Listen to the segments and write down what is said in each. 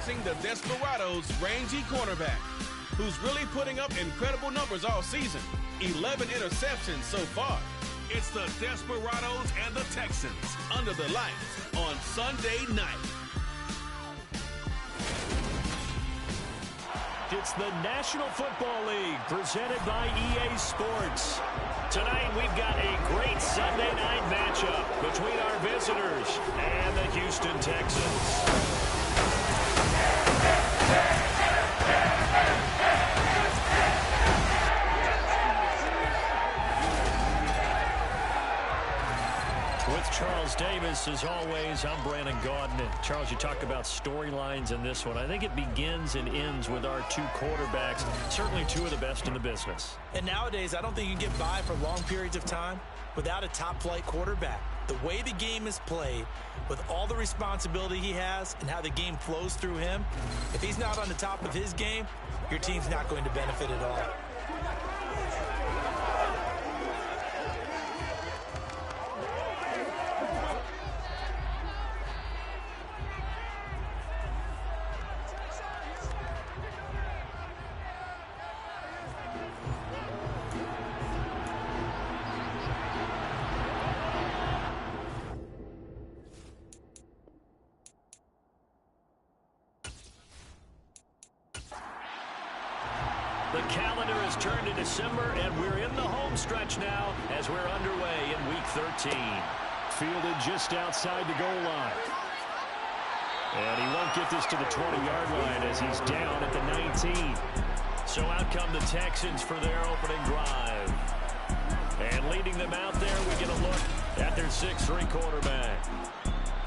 introducing the Desperados' rangy cornerback, who's really putting up incredible numbers all season. 11 interceptions so far. It's the Desperados and the Texans under the lights on Sunday night. It's the National Football League presented by EA Sports. Tonight we've got a great Sunday night matchup between our visitors and the Houston Texans. With Charles Davis, as always, I'm Brandon Gaudin. And Charles, you talk about storylines in this one. I think it begins and ends with our two quarterbacks, certainly two of the best in the business. And nowadays, I don't think you can get by for long periods of time without a top-flight quarterback. The way the game is played, with all the responsibility he has and how the game flows through him, if he's not on the top of his game, your team's not going to benefit at all. The calendar has turned to December, and we're in the home stretch now as we're underway in Week 13. Fielded just outside the goal line. And he won't get this to the 20-yard line as he's down at the 19. So out come the Texans for their opening drive. And leading them out there, we get a look at their 6'3" quarterback.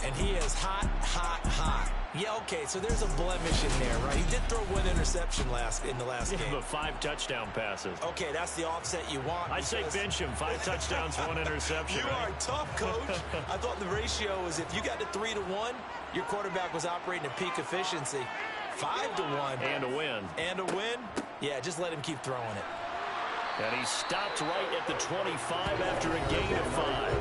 And he is hot, hot, hot. Yeah, okay, so there's a blemish in there, right? He did throw one interception in the last game. But 5 touchdown passes. Okay, that's the offset you want. I say bench him. 5 touchdowns, 1 interception. You are tough, Coach. I thought the ratio was if you got to 3-1, your quarterback was operating at peak efficiency. 5-1. And a win. And a win? Yeah, just let him keep throwing it. And he stopped right at the 25 after a gain of 5.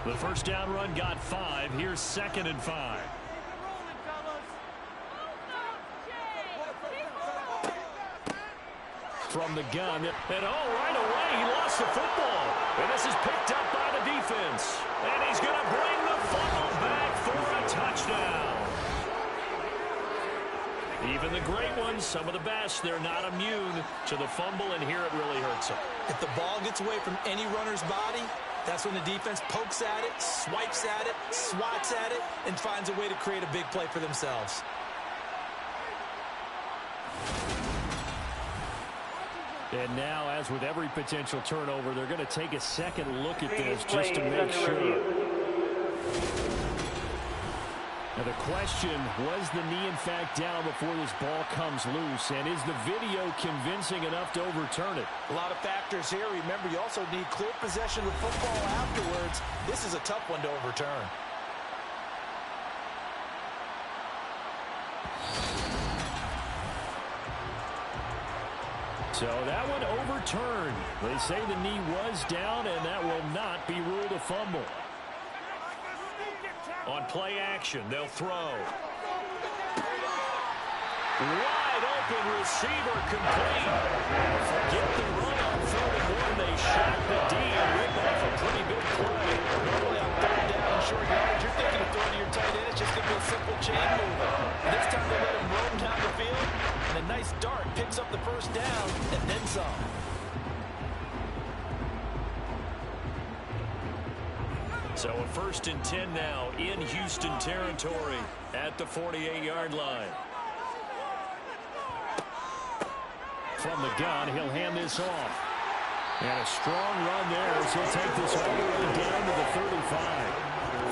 The first down run got 5. Here's 2nd and 5. From the gun. And right away, he lost the football. And this is picked up by the defense. And he's going to bring the football back for a touchdown. Even the great ones, some of the best, they're not immune to the fumble, and here it really hurts them. If the ball gets away from any runner's body, that's when the defense pokes at it, swipes at it, swats at it, and finds a way to create a big play for themselves. And now, as with every potential turnover, they're going to take a second look at this just to make sure. Now the question, was the knee in fact down before this ball comes loose? And is the video convincing enough to overturn it? A lot of factors here. Remember, you also need clear possession of the football afterwards. This is a tough one to overturn. So that one overturned. They say the knee was down, and that will not be ruled a fumble. On play action, they'll throw. Wide open receiver complete. Forget the run on 3rd and 1. They shot the D and rip off a pretty big play. Normally on 3rd down and short yardage, you're thinking of throwing to your tight end. It's just going to be a simple chain move. This time they let him roam down the field, and a nice dart picks up the first down and then some. So a 1st and 10 now in Houston territory at the 48-yard line. From the gun, he'll hand this off. And a strong run there as he'll take this all the way down to the 35.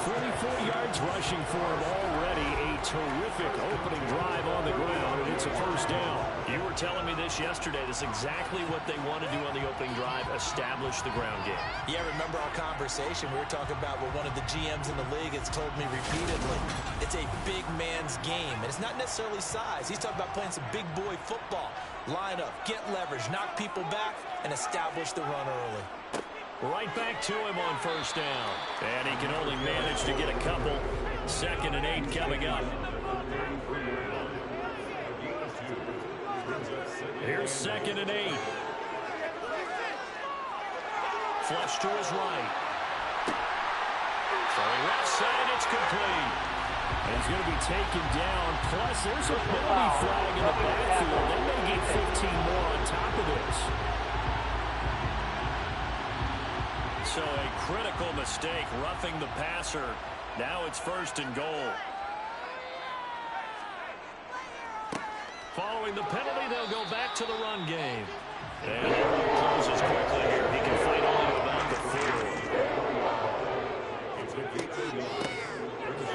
44 yards rushing for him already. A terrific opening drive on the ground, and it's a first down. You were telling me this yesterday. This is exactly what they want to do on the opening drive, establish the ground game. Yeah, remember our conversation? We were talking about what one of the GMs in the league has told me repeatedly. It's a big man's game, and it's not necessarily size. He's talking about playing some big boy football. Line up, get leverage, knock people back, and establish the run early. Right back to him on first down. And he can only manage to get a couple. 2nd and 8 coming up. Here's 2nd and 8. Flush to his right. Throwing left side, it's complete. And he's going to be taken down. Plus, there's a penalty flag in the backfield. They may get 15 more on top of this. So a critical mistake, roughing the passer. Now it's 1st and goal. Following the penalty, they'll go back to the run game. And he closes quickly here. He can fight only to about the 4.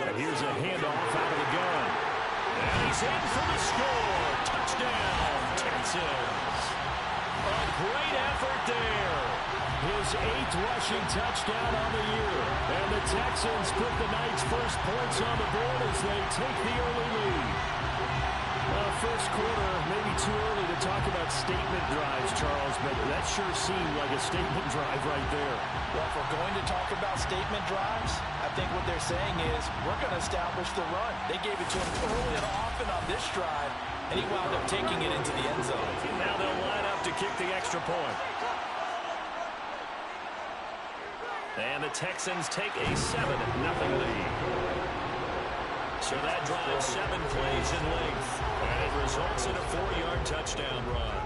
And here's a handoff out of the gun. And he's in for the score. Touchdown, Texans. A great effort there. His 8th rushing touchdown on the year. And the Texans put the night's first points on the board as they take the early lead. First quarter, maybe too early to talk about statement drives, Charles, but that sure seemed like a statement drive right there. Well, if we're going to talk about statement drives, I think what they're saying is we're going to establish the run. They gave it to him early and often on this drive, and he wound up taking it into the end zone. Now they'll line up to kick the extra point. And the Texans take a 7-0 lead. So that drives 7 plays in length. And it results in a 4-yard touchdown run.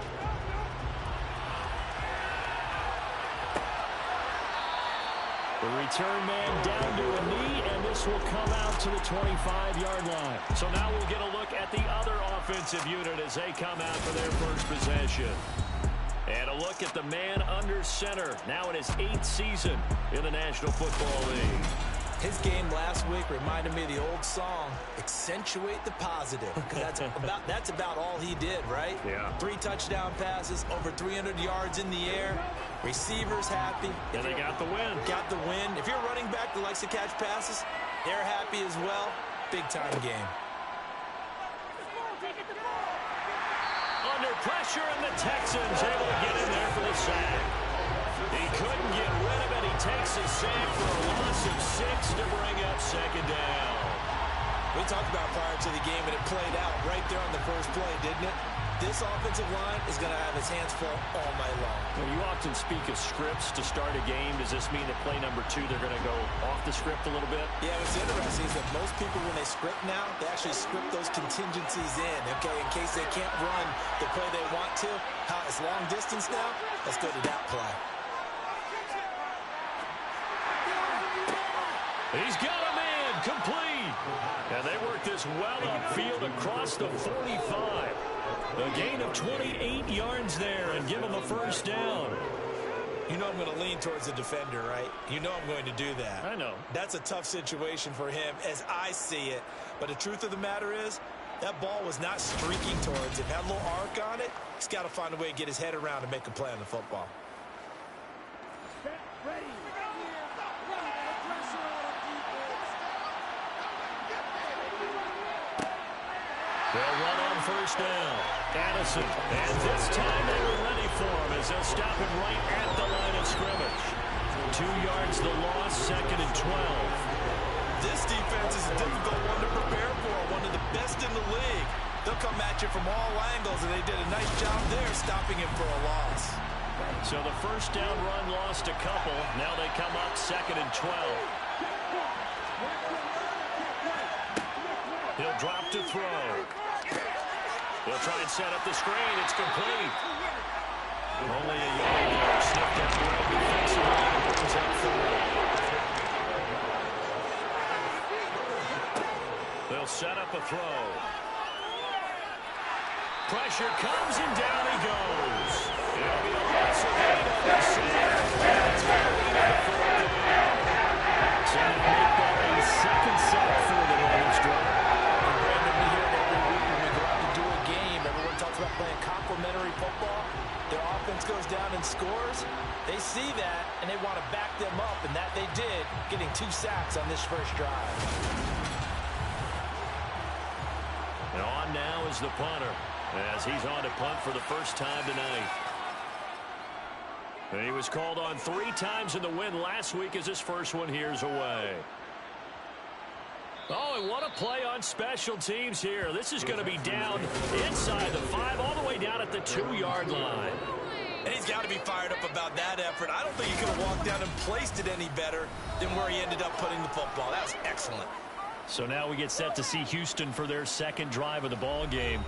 The return man down to a knee, and this will come out to the 25-yard line. So now we'll get a look at the other offensive unit as they come out for their first possession. And a look at the man under center, now in his 8th season in the National Football League. His game last week reminded me of the old song, Accentuate the Positive. Because that's about all he did, right? Yeah. 3 touchdown passes, over 300 yards in the air. Receivers happy. And they got the win. Got the win. If you're a running back that likes to catch passes, they're happy as well. Big-time game. Under pressure, and the Texans able to get in there for the sack. He couldn't get rid of it. He takes a sack for a loss of 6 to bring up 2nd down. We talked about prior to the game, and it played out right there on the first play, didn't it? This offensive line is going to have its hands full all night long. Well, you often speak of scripts to start a game. Does this mean that play number 2, they're going to go off the script a little bit? Yeah, what's interesting is that most people, when they script now, they actually script those contingencies in, okay, in case they can't run the play they want to. How it's long distance now, let's go to that play. He's got a man complete. And they work this well upfield across the 45. A gain of 28 yards there and give him a first down. You know I'm going to lean towards the defender, right? You know I'm going to do that. I know. That's a tough situation for him as I see it. But the truth of the matter is, that ball was not streaking towards him. Had a little arc on it. He's got to find a way to get his head around and make a play on the football. Ready. They'll run on first down. Addison. And this time they were ready for him as they'll stop him right at the line of scrimmage. 2 yards the loss, 2nd and 12. This defense is a difficult one to prepare for, one of the best in the league. They'll come at you from all angles, and they did a nice job there stopping him for a loss. So the first down run lost a couple. Now they come up 2nd and 12. He'll drop to throw. He'll try and set up the screen. It's complete. Only a yard there. Snipped out well defensively. Brings up 4. They'll set up a throw. Pressure comes and down he goes. It'll be a loss of 8 on the sack. So they make that goes down and scores, they see that, and they want to back them up, and that they did, getting 2 sacks on this first drive. And on now is the punter, as he's on to punt for the first time tonight. And he was called on 3 times in the win last week as his first one here's away. Oh, and what a play on special teams here. This is going to be down inside the 5, all the way down at the 2-yard line. And he's got to be fired up about that effort. I don't think he could have walked down and placed it any better than where he ended up putting the football. That was excellent. So now we get set to see Houston for their second drive of the ball game.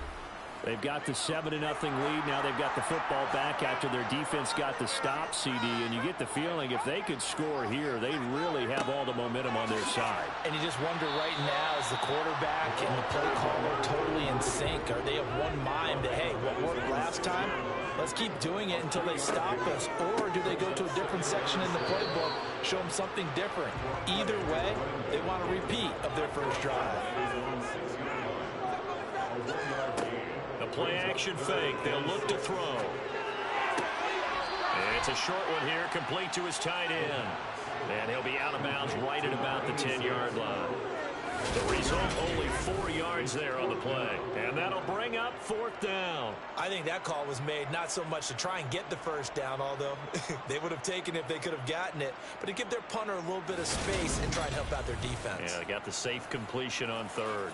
They've got the 7-0 lead. Now they've got the football back after their defense got the stop, CD. And you get the feeling if they could score here, they really have all the momentum on their side. And you just wonder right now, is the quarterback and the play caller totally in sync? Are they of one mind that, hey, what worked last time? Let's keep doing it until they stop us. Or do they go to a different section in the playbook, show them something different? Either way, they want a repeat of their first drive. Play action fake. They'll look to throw. And it's a short one here, complete to his tight end. And he'll be out of bounds right at about the 10-yard line. The result, only 4 yards there on the play. And that'll bring up 4th down. I think that call was made not so much to try and get the first down, although they would have taken it if they could have gotten it, but to give their punter a little bit of space and try and help out their defense. Yeah, they got the safe completion on 3rd.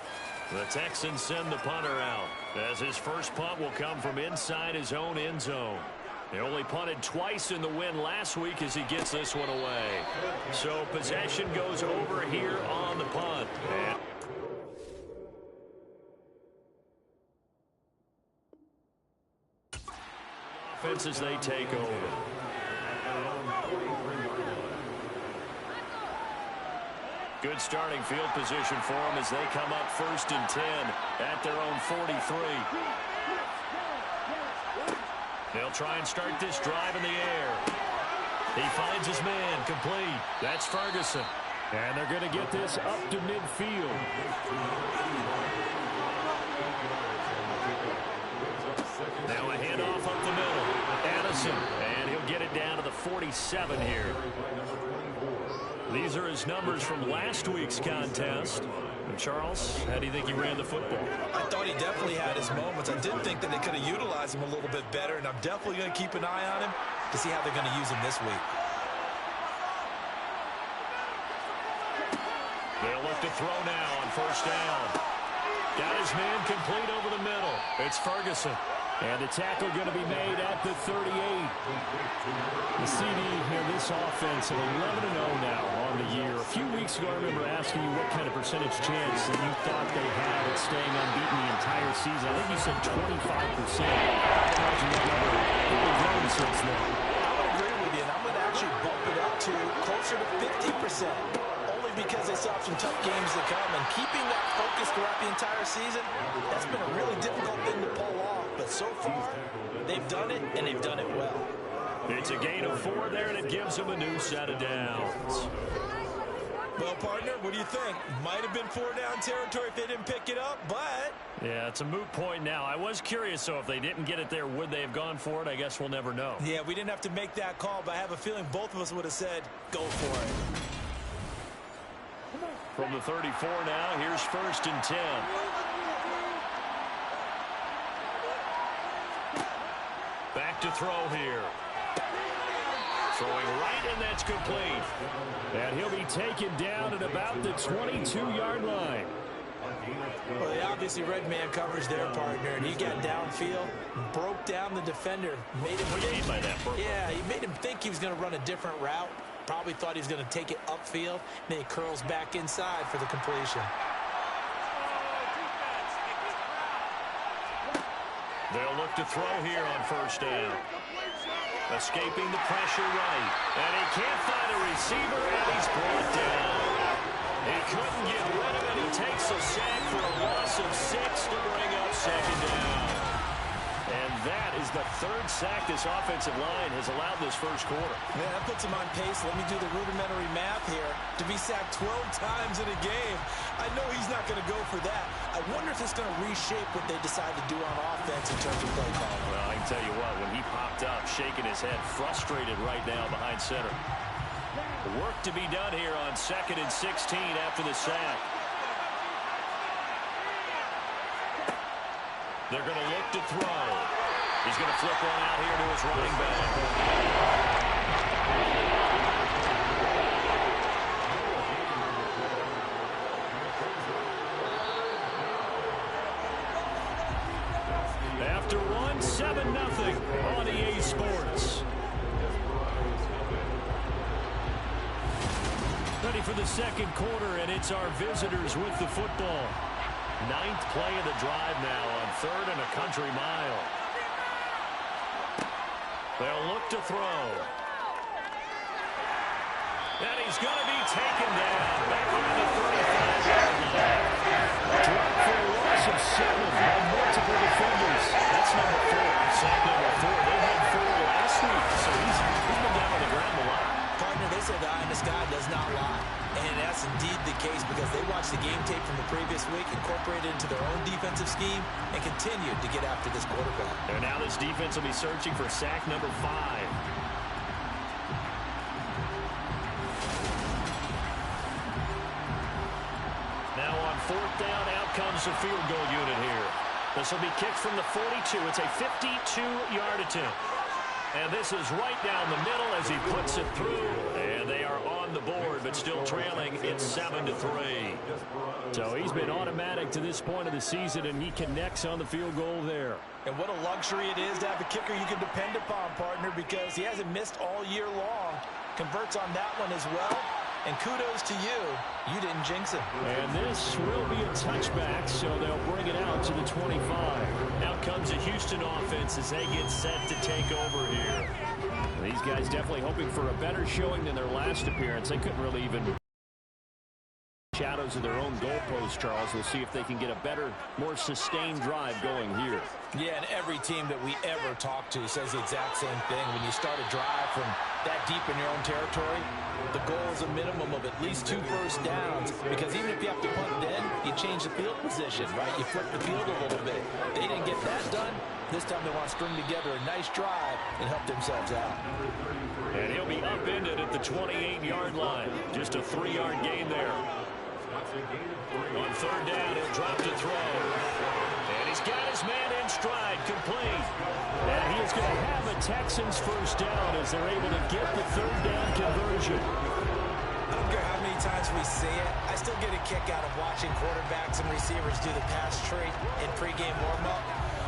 The Texans send the punter out, as his first punt will come from inside his own end zone. He only punted twice in the win last week as he gets this one away. So possession goes over here on the punt. And offense as they take over. Good starting field position for them as they come up 1st and 10 at their own 43. They'll try and start this drive in the air. He finds his man, complete. That's Ferguson. And they're going to get this up to midfield. Now a handoff up the middle. Addison, and he'll get it down to the 47 here. These are his numbers from last week's contest. And Charles, how do you think he ran the football? I thought he definitely had his moments. I did think that they could have utilized him a little bit better, and I'm definitely going to keep an eye on him to see how they're going to use him this week. They'll look to throw now on 1st down. Got his man complete over the middle. It's Ferguson. And the tackle going to be made at the 38. The CD in this offense at 11-0 now on the year. A few weeks ago, I remember asking you what kind of percentage chance that you thought they had at staying unbeaten the entire season. I think you said 25%. I imagine that number has grown since then. I would agree with you, and I'm going to actually bump it up to closer to 50%. Only because they still have some tough games to come, and keeping that focus throughout the entire season, that's been a really difficult thing to pull off. But so far, they've done it, and they've done it well. It's a gain of 4 there, and it gives them a new set of downs. Well, partner, what do you think? Might have been 4-down territory if they didn't pick it up, but... Yeah, it's a moot point now. I was curious, so if they didn't get it there, would they have gone for it? I guess we'll never know. Yeah, we didn't have to make that call, but I have a feeling both of us would have said, go for it. From the 34 now, here's 1st and 10. Back to throw here. Throwing right, and that's complete. And he'll be taken down at about the 22-yard line. Well, they obviously read man coverage their partner, and he got downfield, broke down the defender, made him What do you mean by that, bro? Yeah, he made him think he was going to run a different route. Probably thought he was going to take it upfield, and then he curls back inside for the completion. They'll look to throw here on 1st down. Escaping the pressure right. And he can't find a receiver, and he's brought down. He couldn't get rid of it. He takes a sack for a loss of 6 to bring up 2nd down. And that is the third sack this offensive line has allowed this first quarter. Yeah, that puts him on pace. Let me do the rudimentary math here. To be sacked 12 times in a game, I know he's not going to go for that. I wonder if it's going to reshape what they decide to do on offense in terms of play calling. Well, I can tell you what, when he popped up, shaking his head, frustrated right now behind center. Work to be done here on 2nd and 16 after the sack. They're going to look to throw. He's going to flip one out here to his running back. After one, 7-0 on EA Sports. Ready for the second quarter, and it's our visitors with the football. 9th play of the drive now on 3rd and a country mile. They'll look to throw. And he's going to be taken down back on the 35-yard line. Dropped for a loss of 7 by multiple defenders. That's number 4. Sack number 4. They had 4 last week, so he's been down on the ground a lot. Partner, they say the eye in the sky does not lie. And that's indeed the case because they watched the game tape from the previous week, incorporated it into their own defensive scheme, and continued to get after this quarterback. And now this defense will be searching for sack number 5. Now on 4th down, out comes the field goal unit here. This will be kicked from the 42. It's a 52-yard attempt. And this is right down the middle as he puts it through. And they are on the board, but still trailing. It's 7-3. So he's been automatic to this point of the season, and he connects on the field goal there. And what a luxury it is to have a kicker you can depend upon, partner, because he hasn't missed all year long. Converts on that one as well. And kudos to you. You didn't jinx him. And this will be a touchback, so they'll bring it out to the 25. Out comes the Houston offense as they get set to take over here. These guys definitely hoping for a better showing than their last appearance. They couldn't really even shadows of their own goalpost, Charles. We'll see if they can get a better, more sustained drive going here. Yeah, and every team that we ever talk to says the exact same thing. When you start a drive from that deep in your own territory, the goal is a minimum of at least 2 first downs, because even if you have to punt then, you change the field position, right? You flip the field a little bit. They didn't get that done. This time they want to string together a nice drive and help themselves out. And he'll be upended at the 28-yard line. Just a 3-yard gain there. On 3rd down, he'll drop to throw. And he's got his man in stride, complete. And he is going to have a Texans first down as they're able to get the 3rd down conversion. I don't care how many times we see it. I still get a kick out of watching quarterbacks and receivers do the pass tree in pregame warm-up.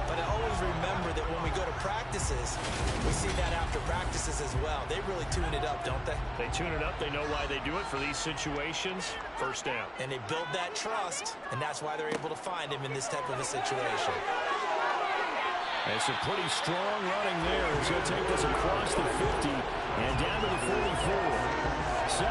But I always remember that when we go to practices, we see that after practices as well. They really tune it up, don't they? They tune it up. They know why they do it for these situations. First down. And they build that trust, and that's why they're able to find him in this type of a situation. And some pretty strong running there as he'll take us across the 50 and down to the 44. 73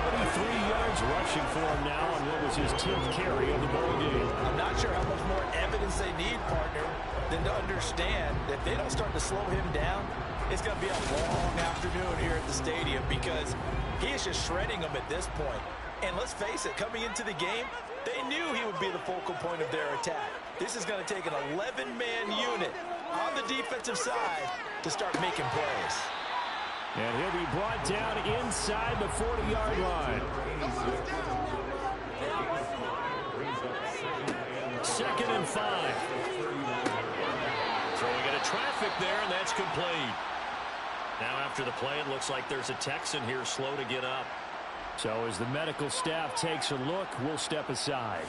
yards rushing for him now on what was his 10th carry of the ball game. I'm not sure how much more evidence they need, partner, than to understand that if they don't start to slow him down, it's going to be a long afternoon here at the stadium, because he is just shredding them at this point. And let's face it, coming into the game, they knew he would be the focal point of their attack. This is going to take an 11-man unit on the defensive side to start making plays. And he'll be brought down inside the 40-yard line. 2nd and 5. Throwing into traffic there, and that's complete. Now after the play, it looks like there's a Texan here slow to get up. So as the medical staff takes a look, we'll step aside.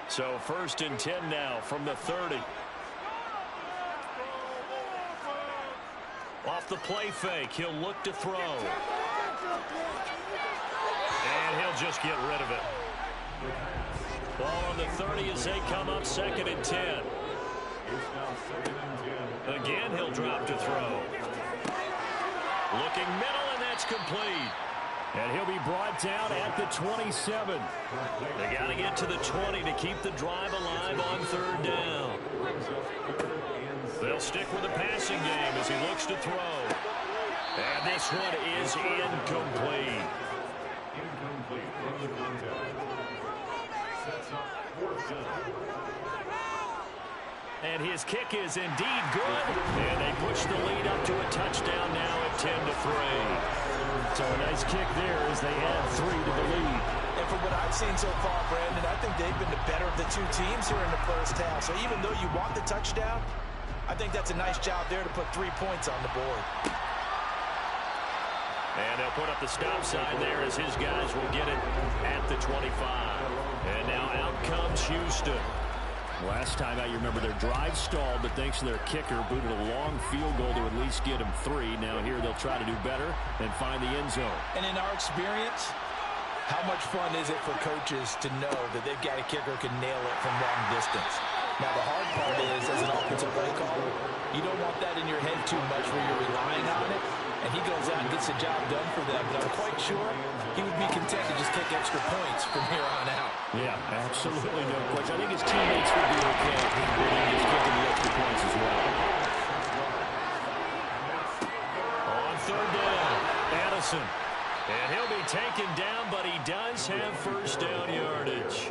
So 1st and 10 now from the 30. Off the play fake, he'll look to throw. And he'll just get rid of it. Ball on the 30 as they come up 2nd and 10. Again, he'll drop to throw. Looking middle, and that's complete. And he'll be brought down at the 27. They got to get to the 20 to keep the drive alive on third down. They'll stick with the passing game as he looks to throw. And this one is incomplete. And his kick is indeed good. And they push the lead up to a touchdown now at 10-3. So a nice kick there as they add 3 to the lead. And from what I've seen so far, Brandon, I think they've been the better of the two teams here in the first half. So even though you want the touchdown, I think that's a nice job there to put 3 points on the board. And they'll put up the stop sign there as his guys will get it at the 25. And now out comes Houston. Last time I remember their drive stalled, but thanks to their kicker, booted a long field goal to at least get him 3. Now here they'll try to do better and find the end zone. And in our experience, how much fun is it for coaches to know that they've got a kicker who can nail it from long distance? Now the hard part is, as an offensive play caller, you don't want that in your head too much where you're relying on it, and he goes out and gets the job done for them. But I'm quite sure he would be content to just kick extra points from here on out. Yeah, absolutely no question. I think his teammates would be okay with him just kicking the extra points as well. On third down, Addison. And he'll be taken down, but he does have first down yardage.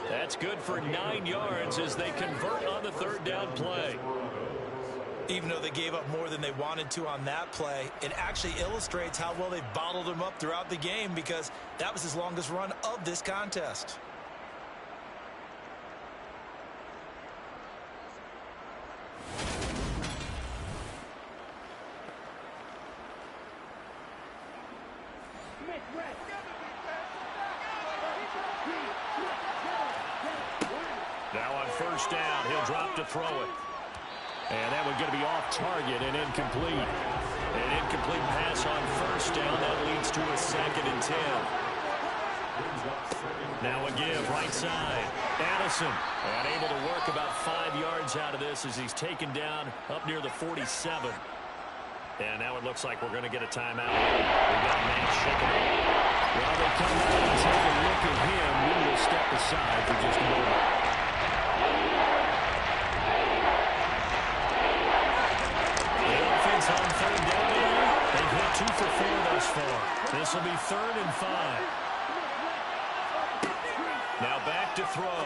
That's good for 9 yards as they convert on the third down play. Even though they gave up more than they wanted to on that play, it actually illustrates how well they've bottled him up throughout the game because that was his longest run of this contest. Now on first down, he'll drop to throw it. And that one's going to be off target and incomplete. An incomplete pass on first down. That leads to a 2nd and 10. Now a give right side. Addison unable to work about 5 yards out of this as he's taken down up near the 47. And now it looks like we're going to get a timeout. We've got a man shaking up. Well, they come out and take a look at him. We will step aside for just a moment. On third down, they've hit 2 for 4 thus far. This will be 3rd and 5. Now back to throw.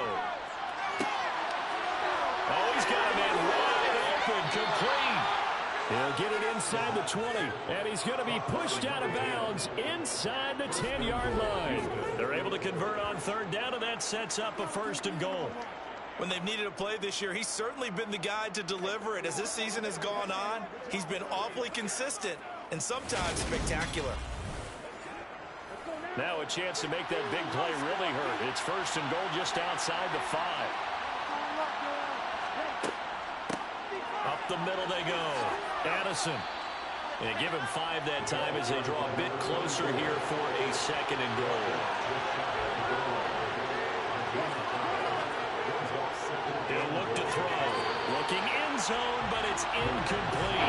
Oh, he's got a man wide open, complete. He'll get it inside the 20, and he's going to be pushed out of bounds inside the 10-yard line. They're able to convert on third down, and that sets up a 1st and goal. When they've needed a play this year, he's certainly been the guy to deliver it. As this season has gone on, he's been awfully consistent and sometimes spectacular. Now a chance to make that big play really hurt. It's 1st and goal just outside the 5. Up the middle they go. Addison. And give him 5 that time as they draw a bit closer here for a 2nd and goal. He'll look to throw. Looking end zone, but it's incomplete.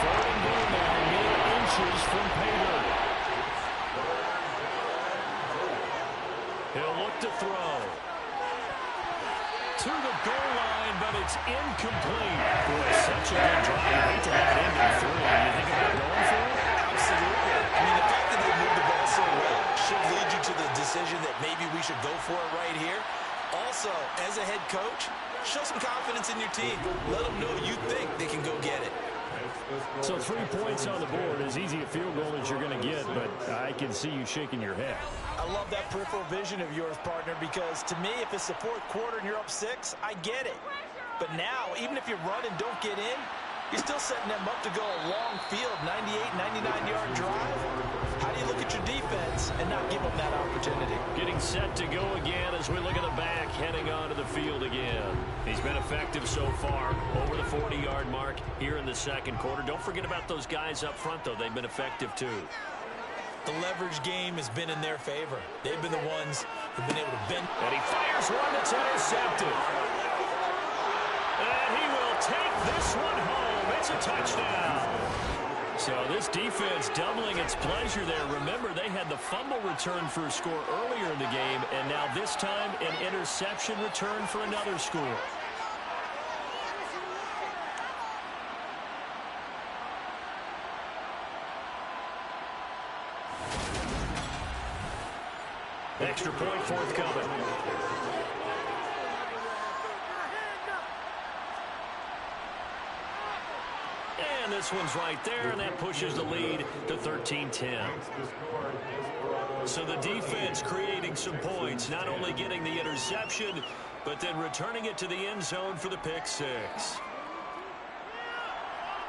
3rd and goal now, mere inches from pay dirt. He'll look to throw. To the goal line, but it's incomplete. Boy, such a good drive. I hate to have it end in 3. You think about going for it? Absolutely. I mean, the fact that they moved the ball so well should lead you to the decision that maybe we should go for it right here. Also, as a head coach, show some confidence in your team. Let them know you think they can go get it. So 3 points on the board, as easy a field goal as you're going to get, but I can see you shaking your head. I love that peripheral vision of yours, partner, because to me, if it's the 4th quarter and you're up 6, I get it. But now, even if you run and don't get in, you're still setting them up to go a long field, 98, 99-yard drive. How do you look at your defense and not give them that opportunity? Getting set to go again as we look at the back, heading onto the field again. He's been effective so far, over the 40-yard mark here in the 2nd quarter. Don't forget about those guys up front, though. They've been effective, too. The leverage game has been in their favor. They've been the ones who've been able to bend. And he fires one that's intercepted. And he will take this one home. It's a touchdown. So this defense doubling its pleasure there. Remember, they had the fumble return for a score earlier in the game, and now this time an interception return for another score. Extra point forthcoming. And this one's right there, and that pushes the lead to 13-10. So the defense creating some points, not only getting the interception, but then returning it to the end zone for the pick six.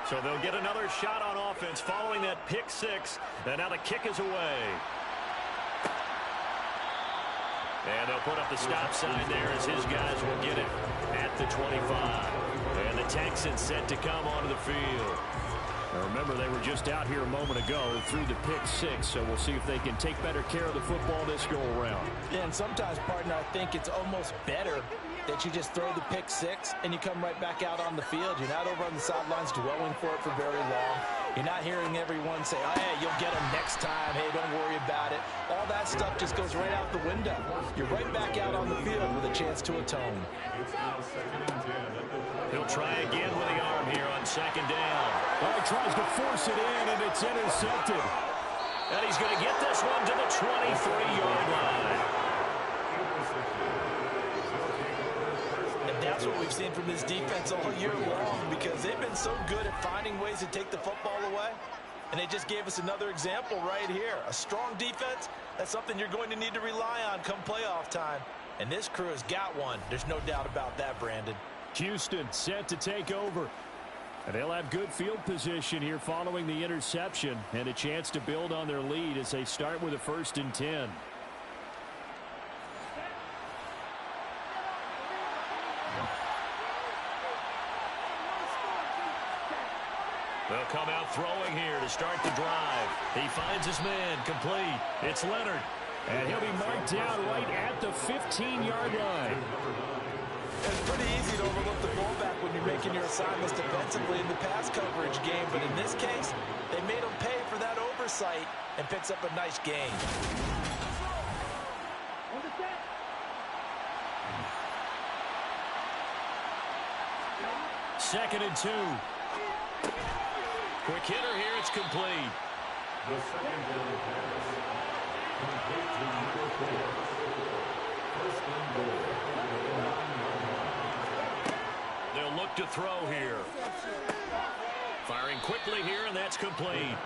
So they'll get another shot on offense following that pick six, and now the kick is away. And they'll put up the stop sign there as his guys will get it at the 25. And the Texans set to come onto the field. Now remember, they were just out here a moment ago through the pick six, so we'll see if they can take better care of the football this go-around. Yeah, and sometimes, partner, I think it's almost better that you just throw the pick six and you come right back out on the field. You're not over on the sidelines dwelling for it for very long. You're not hearing everyone say, oh, hey, you'll get them next time. Hey, don't worry about it. All that stuff just goes right out the window. You're right back out on the field with a chance to atone. He'll try again with the arm here on second down. Oh, he tries to force it in, and it's intercepted. And he's going to get this one to the 23-yard line. And that's what we've seen from this defense all year long, because they've been so good at finding ways to take the football away. And they just gave us another example right here. A strong defense, that's something you're going to need to rely on come playoff time. And this crew has got one. There's no doubt about that, Brandon. Houston set to take over. And they'll have good field position here following the interception and a chance to build on their lead as they start with a 1st and 10. They'll come out throwing here to start the drive. He finds his man complete. It's Leonard. And he'll be marked down right at the 15-yard line. It's pretty easy to overlook the fullback when you're making your assignments defensively in the pass coverage game, but in this case, they made him pay for that oversight and picks up a nice gain. Second and 2. Quick hitter here, it's complete. The second down pass, complete to number 4. First and goal. They'll look to throw here. Firing quickly here, and that's complete.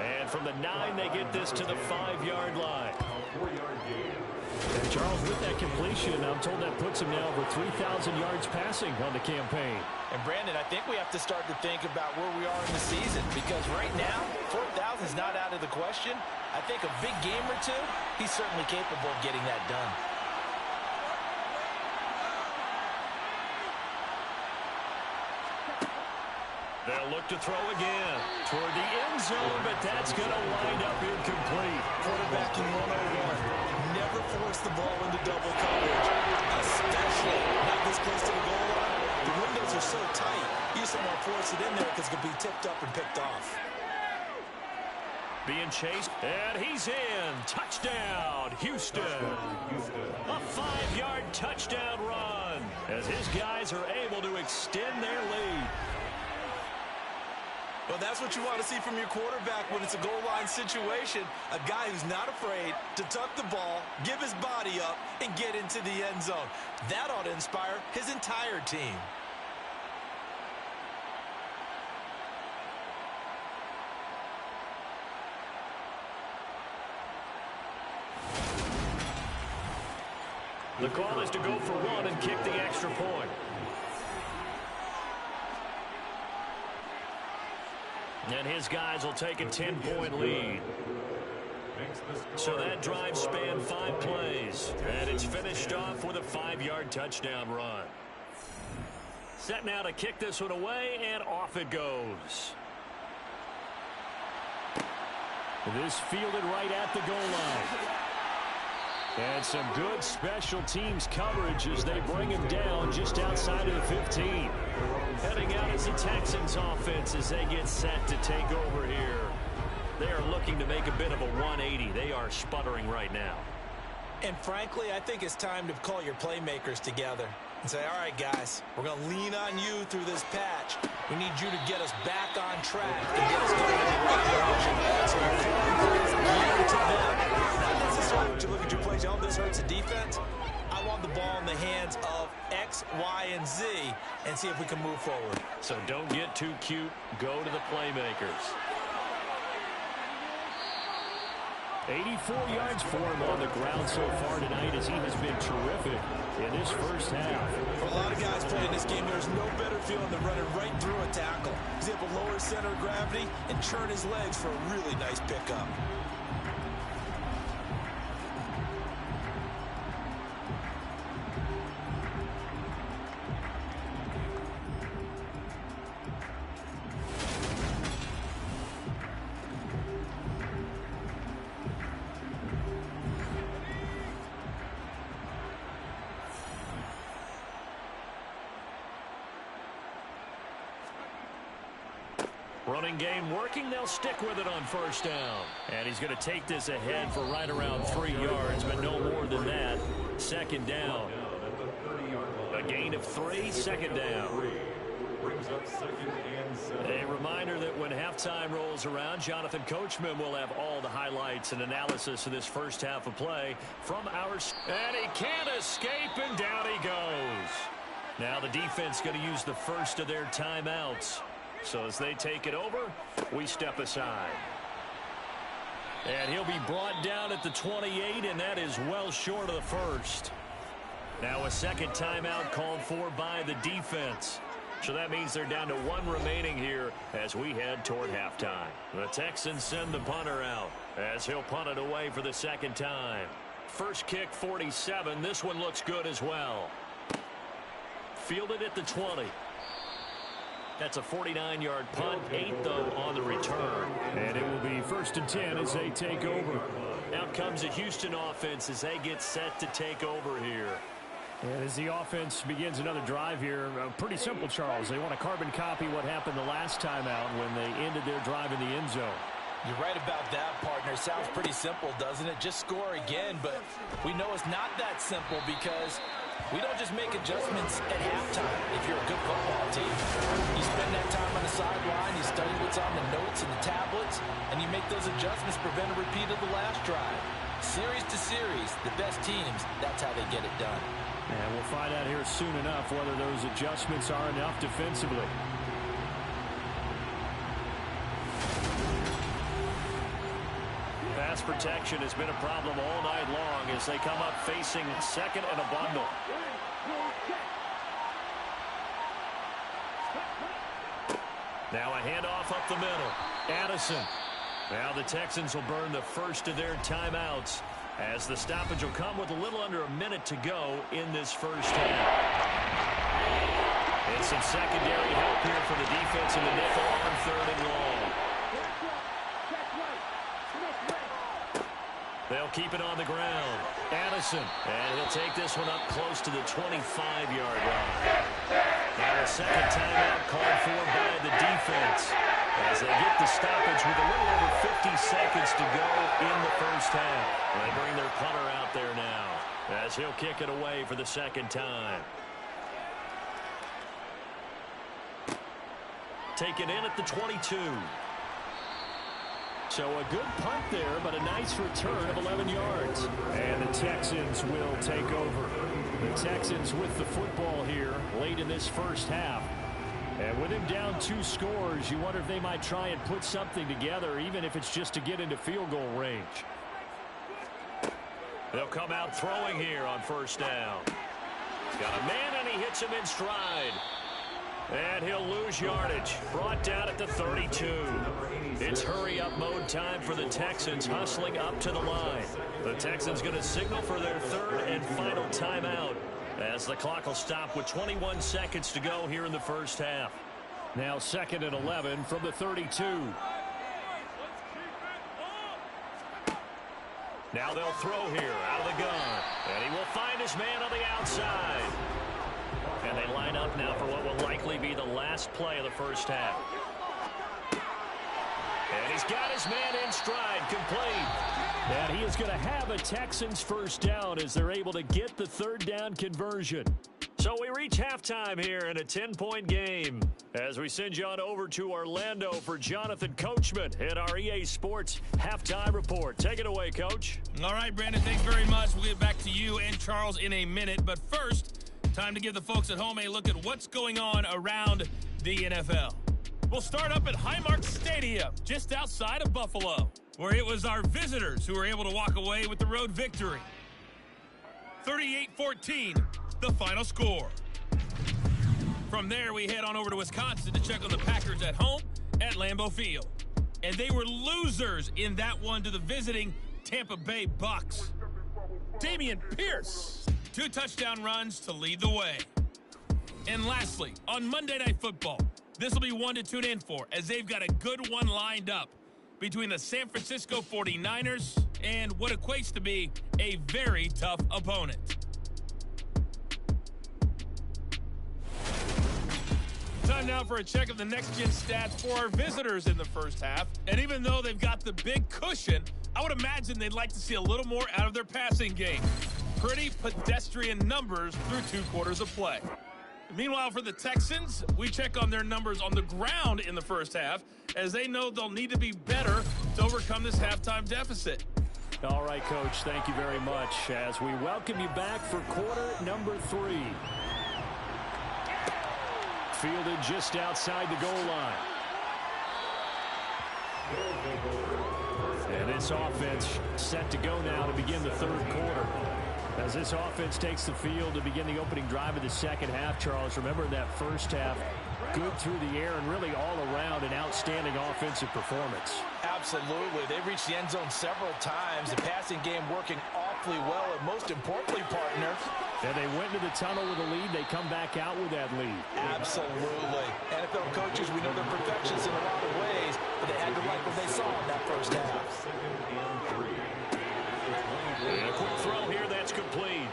And from the 9, they get this to the 5-yard line. And Charles, with that completion, I'm told that puts him now over 3,000 yards passing on the campaign. And Brandon, I think we have to start to think about where we are in the season, because right now, 4,000 is not out of the question. I think a big game or two, he's certainly capable of getting that done. They'll look to throw again toward the end zone, but that's going to wind up incomplete. Quarterbacking 101. Never force the ball into double coverage, especially not this close to the goal line. The windows are so tight, you just don't want to force it in there because it could be tipped up and picked off. Being chased, and he's in. Touchdown, Houston. A 5-yard touchdown run as his guys are able to extend their lead. Well, that's what you want to see from your quarterback when it's a goal line situation. A guy who's not afraid to tuck the ball, give his body up, and get into the end zone. That ought to inspire his entire team. The call is to go for one and kick the extra point. And his guys will take a 10-point lead. So that drive spanned 5 plays. And it's finished off with a 5-yard touchdown run. Set now to kick this one away, and off it goes. This fielded right at the goal line. And some good special teams coverage as they bring him down just outside of the 15. Heading out is the Texans offense as they get set to take over here. They are looking to make a bit of a 180. They are sputtering right now. And frankly, I think it's time to call your playmakers together and say, all right, guys, we're going to lean on you through this patch. We need you to get us back on track and get us going in the right direction. So you're throwing plays geared to them. Not necessarily what you look at your plays, oh, this hurts the defense. I want the ball in the hands of X, Y, and Z and see if we can move forward. So don't get too cute. Go to the playmakers. 84 yards for him on the ground so far tonight as he has been terrific in this first half. For a lot of guys playing this game, there's no better feeling than running right through a tackle. He's able to lower his center of gravity and churn his legs for a really nice pickup. Running game working. They'll stick with it on first down. And he's going to take this ahead for right around 3 yards, but no more than that. Second down. A gain of 3, second down. A reminder that when halftime rolls around, Jonathan Coachman will have all the highlights and analysis of this first half of play from our... And he can't escape, and down he goes. Now the defense going to use the first of their timeouts. So as they take it over, we step aside. And he'll be brought down at the 28, and that is well short of the first. Now a second timeout called for by the defense. So that means they're down to 1 remaining here as we head toward halftime. The Texans send the punter out as he'll punt it away for the second time. First kick, 47. This one looks good as well. Fielded at the 20. That's a 49-yard punt, 8 though on the return. And it will be 1st and 10 as they take over. Out comes the Houston offense as they get set to take over here. And as the offense begins another drive here, pretty simple, Charles. They want to carbon copy what happened the last time out when they ended their drive in the end zone. You're right about that, partner. Sounds pretty simple, doesn't it? Just score again, but we know it's not that simple because we don't just make adjustments at halftime if you're a good football team. You spend that time on the sideline, you study what's on the notes and the tablets, and you make those adjustments, prevent a repeat of the last drive. Series to series, the best teams, that's how they get it done. And we'll find out here soon enough whether those adjustments are enough defensively. Pass protection has been a problem all night long as they come up facing second and a bundle. Now a handoff up the middle. Addison. Now the Texans will burn the first of their timeouts as the stoppage will come with a little under a minute to go in this first half. And some secondary help here for the defense in the nickel on 3rd and long. They'll keep it on the ground. Addison. And he'll take this one up close to the 25-yard line. Now a second timeout called for by the defense as they get the stoppage with a little over 50 seconds to go in the first half. They bring their punter out there now as he'll kick it away for the second time. Taken in at the 22. So a good punt there, but a nice return of 11 yards. And the Texans will take over. The Texans with the football here late in this first half. And with him down 2 scores, you wonder if they might try and put something together, even if it's just to get into field goal range. They'll come out throwing here on first down. He's got a man, and he hits him in stride. And he'll lose yardage. Brought down at the 32. It's hurry-up mode time for the Texans, hustling up to the line. The Texans going to signal for their 3rd and final timeout as the clock will stop with 21 seconds to go here in the first half. Now 2nd and 11 from the 32. Now they'll throw here out of the gun. And he will find his man on the outside. And they line up now for what will likely be the last play of the first half. And he's got his man in stride, complete. And he is going to have a Texans first down as they're able to get the third down conversion. So we reach halftime here in a 10-point game as we send you on over to Orlando for Jonathan Coachman in our EA Sports Halftime Report. Take it away, Coach. All right, Brandon, thanks very much. We'll get back to you and Charles in a minute. But first, time to give the folks at home a look at what's going on around the NFL. We'll start up at Highmark Stadium, just outside of Buffalo, where it was our visitors who were able to walk away with the road victory. 38-14. The final score. From there, we head on over to Wisconsin to check on the Packers at home at Lambeau Field. And they were losers in that one to the visiting Tampa Bay Bucks. Dameon Pierce, 2 touchdown runs to lead the way. And lastly, on Monday Night Football, this will be one to tune in for, as they've got a good one lined up between the San Francisco 49ers and what equates to be a very tough opponent. Time now for a check of the next-gen stats for our visitors in the first half. And even though they've got the big cushion, I would imagine they'd like to see a little more out of their passing game. Pretty pedestrian numbers through 2 quarters of play. Meanwhile, for the Texans, we check on their numbers on the ground in the first half, as they know they'll need to be better to overcome this halftime deficit. All right, Coach, thank you very much as we welcome you back for quarter number 3. Fielded just outside the goal line. And this offense set to go now to begin the third quarter. As this offense takes the field to begin the opening drive of the second half, Charles, remember that first half, good through the air and really all around an outstanding offensive performance. Absolutely. They've reached the end zone several times. The passing game working awfully well, and most importantly, partner, and they went into the tunnel with a lead. They come back out with that lead. Absolutely. NFL coaches, we know they're perfectionists in a lot of ways, but they had to like what they saw in that first half. And a quick throw here, that's complete.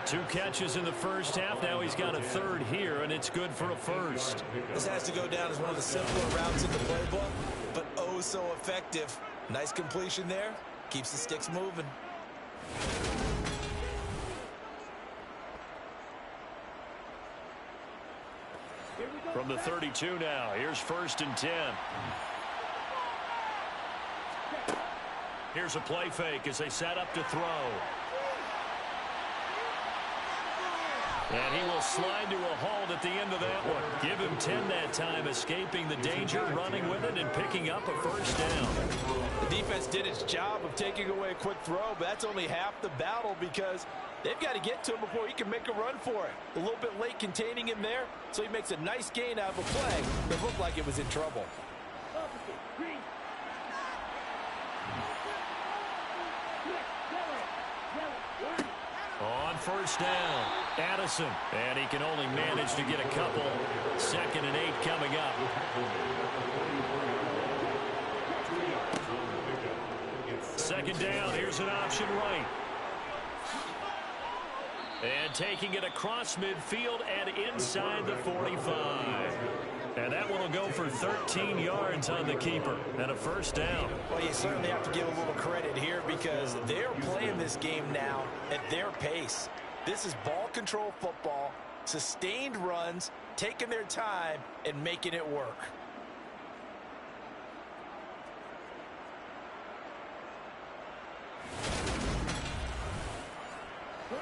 2 catches in the first half. Now he's got a third here, and it's good for a first. This has to go down as one of the simpler routes in the playbook, but oh so effective. Nice completion there. Keeps the sticks moving. From the 32 now, here's 1st and 10. Here's a play fake as they set up to throw. And he will slide to a halt at the end of that one. Give him 10 that time, escaping the danger, running with it, and picking up a first down. The defense did its job of taking away a quick throw, but that's only half the battle because they've got to get to him before he can make a run for it. A little bit late containing him there, so he makes a nice gain out of a play that looked like it was in trouble. On first down, Addison, and he can only manage to get a couple. 2nd and 8 coming up. Second down, here's an option right. And taking it across midfield and inside the 45. And that one will go for 13 yards on the keeper and a first down. Well, you certainly have to give a little credit here because they're playing this game now at their pace. This is ball control football, sustained runs, taking their time and making it work.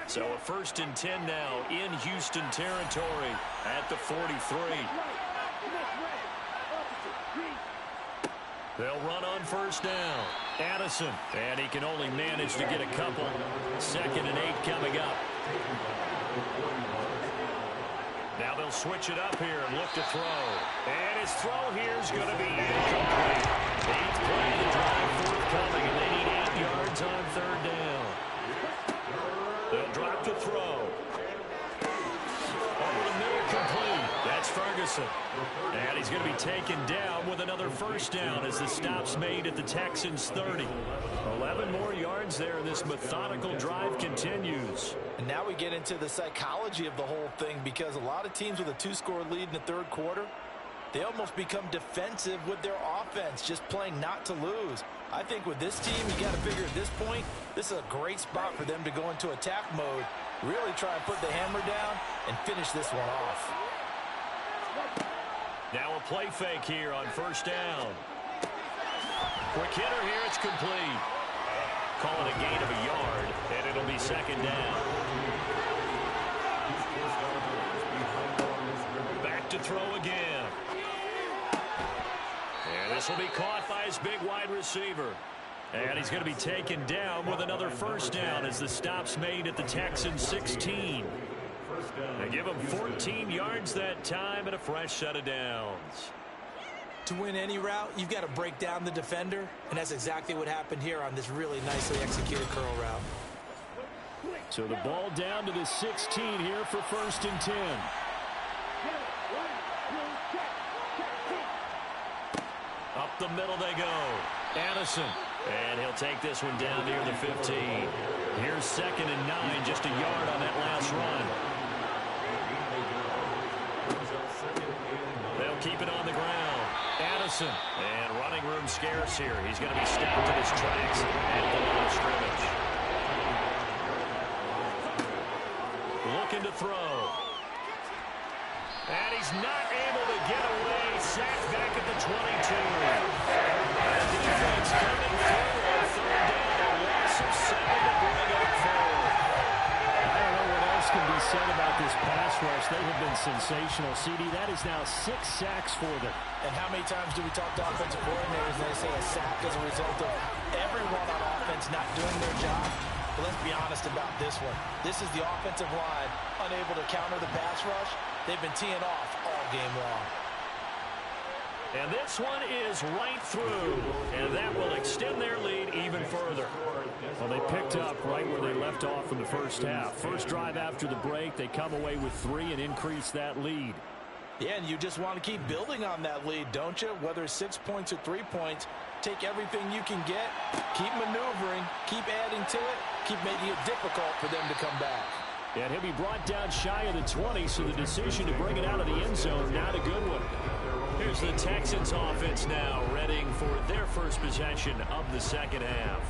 So a 1st and 10 now in Houston territory at the 43. They'll run on first down. Addison, and he can only manage to get a couple. 2nd and 8 coming up. Now they'll switch it up here and look to throw. And his throw here is going to be incomplete. 8th play of the drive forthcoming, and they need 8 yards on 3rd down. They'll drop to throw. Over the middle, complete. That's Ferguson. Addison. And he's going to be taken down with another first down as the stop's made at the Texans' 30. 11 more yards there. This methodical drive continues. And now we get into the psychology of the whole thing, because a lot of teams with a 2-score lead in the third quarter, they almost become defensive with their offense, just playing not to lose. I think with this team, you got to figure at this point, this is a great spot for them to go into attack mode, really try and put the hammer down and finish this one off. Now a play fake here on first down. Quick hitter here, it's complete. Call it a gain of a yard, and it'll be second down. Back to throw again. And this will be caught by his big wide receiver. And he's going to be taken down with another first down as the stop's made at the Texans' 16. They give him 14 yards that time and a fresh set of downs. To win any route, you've got to break down the defender, and that's exactly what happened here on this really nicely executed curl route. So the ball down to the 16 here for 1st and 10. Up the middle they go. Addison. And he'll take this one down near the 15. Here's 2nd and 9, just a yard on that last run. They'll keep it on the ground. Addison. And running room scarce here. He's going to be stopped in his tracks at the line of scrimmage. Looking to throw. And he's not able to get away. Sacked back at the 22. And defense coming through on 3rd down. A loss of 7 to bring up 4. I don't know what else can be said about this pass rush. They have been sensational. CD, that is now 6 sacks for them. And how many times do we talk to offensive coordinators and they say a sack as a result of everyone on offense not doing their job? But let's be honest about this one. This is the offensive line unable to counter the pass rush. They've been teeing off all game long. And this one is right through, and that will extend their lead even further. Well, they picked up right where they left off in the first half. First drive after the break, they come away with 3 and increase that lead. Yeah, and you just want to keep building on that lead, don't you? Whether it's 6 points or 3 points, take everything you can get, keep maneuvering, keep adding to it, keep making it difficult for them to come back. And he'll be brought down shy of the 20, so the decision to bring it out of the end zone, not a good one. Here's the Texans offense now, readying for their first possession of the second half.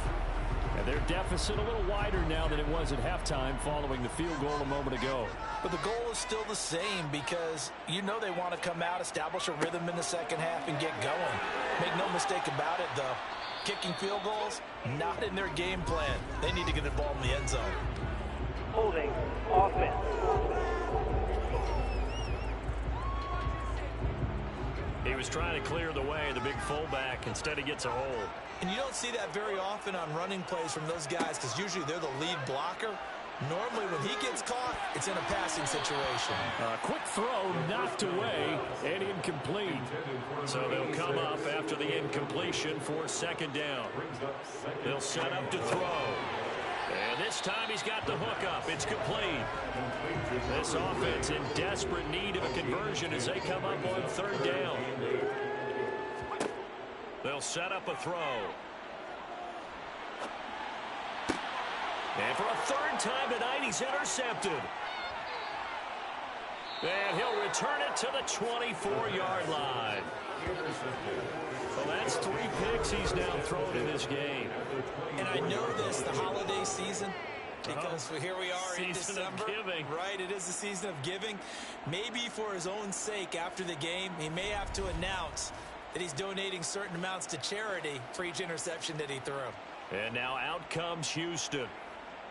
And their deficit a little wider now than it was at halftime following the field goal a moment ago. But the goal is still the same, because you know they want to come out, establish a rhythm in the second half, and get going. Make no mistake about it, though. Kicking field goals, not in their game plan. They need to get the ball in the end zone. Holding offense. He was trying to clear the way, the big fullback. Instead, he gets a hold. And you don't see that very often on running plays from those guys, because usually they're the lead blocker. Normally, when he gets caught, it's in a passing situation. Quick throw, knocked away, and incomplete. So they'll come up after the incompletion for 2nd down. They'll set up to throw. And this time he's got the hook up. It's complete. This offense in desperate need of a conversion as they come up on 3rd down. They'll set up a throw. And for a 3rd time tonight, he's intercepted. And he'll return it to the 24-yard line. So that's 3 picks he's now thrown in this game. And I know this, the holiday season, because here we are in December. Right, it is the season of giving. Maybe for his own sake after the game, he may have to announce that he's donating certain amounts to charity for each interception that he threw. And now out comes Houston.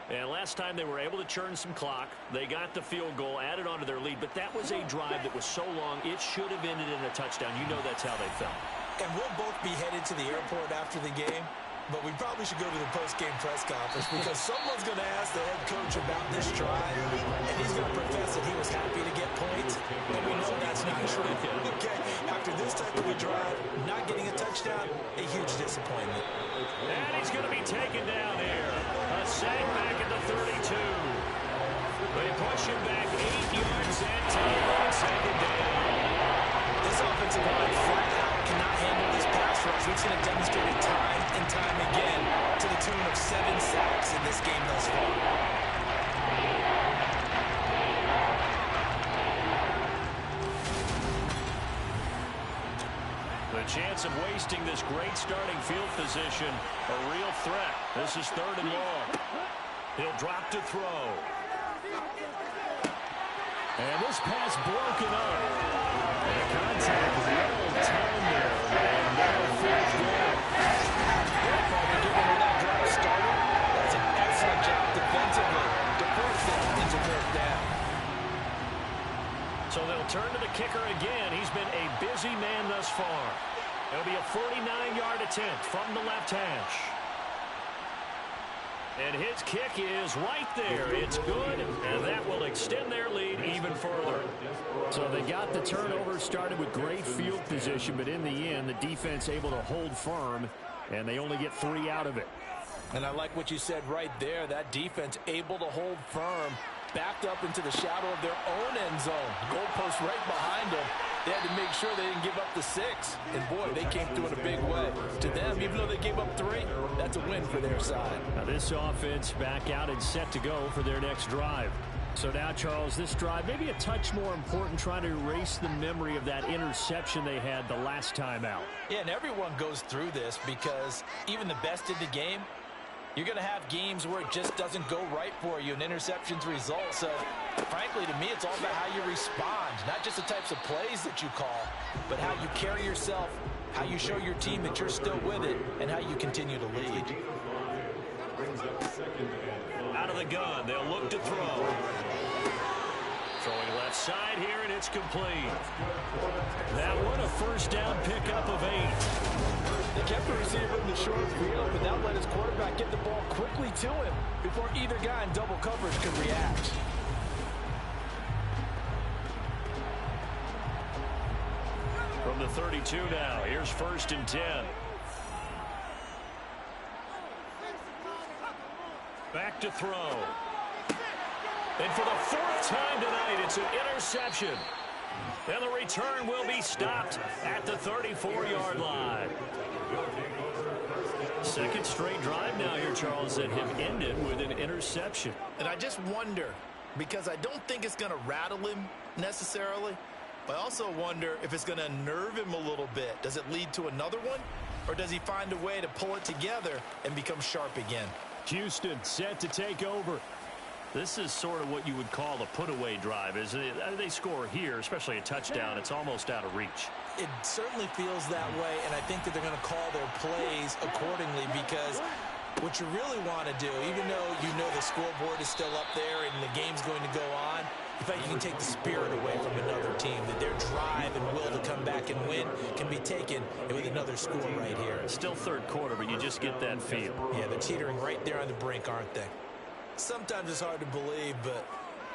And last time they were able to churn some clock. They got the field goal, added on to their lead, but that was a drive that was so long, it should have ended in a touchdown. You know that's how they felt. And we'll both be headed to the airport after the game, but we probably should go to the post-game press conference, because someone's going to ask the head coach about this drive, and he's going to profess that he was happy to get points, and we know that's not true. Okay, after this type of a drive, not getting a touchdown, a huge disappointment. And he's going to be taken down here. A sack back at the 32. They push him back 8 yards and time on 2nd down. chance of wasting this great starting field position. A real threat. This is 3rd and long. He'll drop to throw. And this pass broken up. And the contact well timed there. And now 4th down. Given where that drive started, that's an excellent job defensively to force that into 4th down. So they'll turn to the kicker again. He's been a busy man thus far. It'll be a 49-yard attempt from the left hash. And his kick is right there. It's good, and that will extend their lead even further. So they got the turnover, started with great field position, but in the end, the defense able to hold firm, and they only get 3 out of it. And I like what you said right there. That defense able to hold firm, backed up into the shadow of their own end zone. Goalpost right behind them. They had to make sure they didn't give up the 6. And, boy, they came through in a big way. To them, even though they gave up 3, that's a win for their side. Now this offense back out and set to go for their next drive. So now, Charles, this drive maybe a touch more important, trying to erase the memory of that interception they had the last time out. Yeah, and everyone goes through this because even the best in the game, you're going to have games where it just doesn't go right for you, and interceptions result. So, frankly, to me, it's all about how you respond, not just the types of plays that you call, but how you carry yourself, how you show your team that you're still with it, and how you continue to lead. Out of the gun, they'll look to throw. Throwing left side here, and it's complete. That one a 1st down pickup of 8. They kept the receiver in the short field, but now let his quarterback get the ball quickly to him before either guy in double coverage could react. From the 32 now, here's 1st and 10. Back to throw. And for the 4th time tonight, it's an interception. And the return will be stopped at the 34-yard line. 2nd straight drive now here, Charles, that have ended with an interception. And I just wonder, because I don't think it's going to rattle him necessarily, but I also wonder if it's going to unnerve him a little bit. Does it lead to another one? Or does he find a way to pull it together and become sharp again? Houston set to take over. This is sort of what you would call a put-away drive, isn't it? They score here, especially a touchdown. It's almost out of reach. It certainly feels that way, and I think that they're going to call their plays accordingly, because what you really want to do, even though you know the scoreboard is still up there and the game's going to go on, in fact, you can take the spirit away from another team, that their drive and will to come back and win can be taken with another score right here. It's still 3rd quarter, but you just get that feel. Yeah, they're teetering right there on the brink, aren't they? Sometimes it's hard to believe, but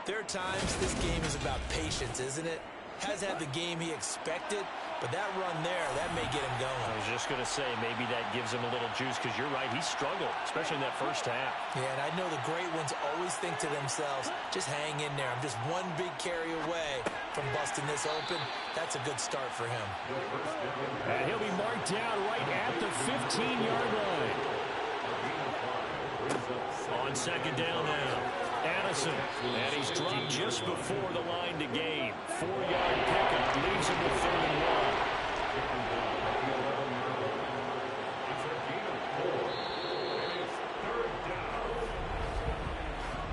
there are times this game is about patience, isn't it? Has had the game he expected, but that run there, that may get him going. I was just going to say, maybe that gives him a little juice, because you're right, he struggled, especially in that 1st half. Yeah, and I know the great ones always think to themselves, just hang in there. I'm just one big carry away from busting this open. That's a good start for him. And he'll be marked down right at the 15-yard line. On 2nd down now, Addison, and he's dropped just before the line to gain. 4-yard pickup leaves him with 3rd and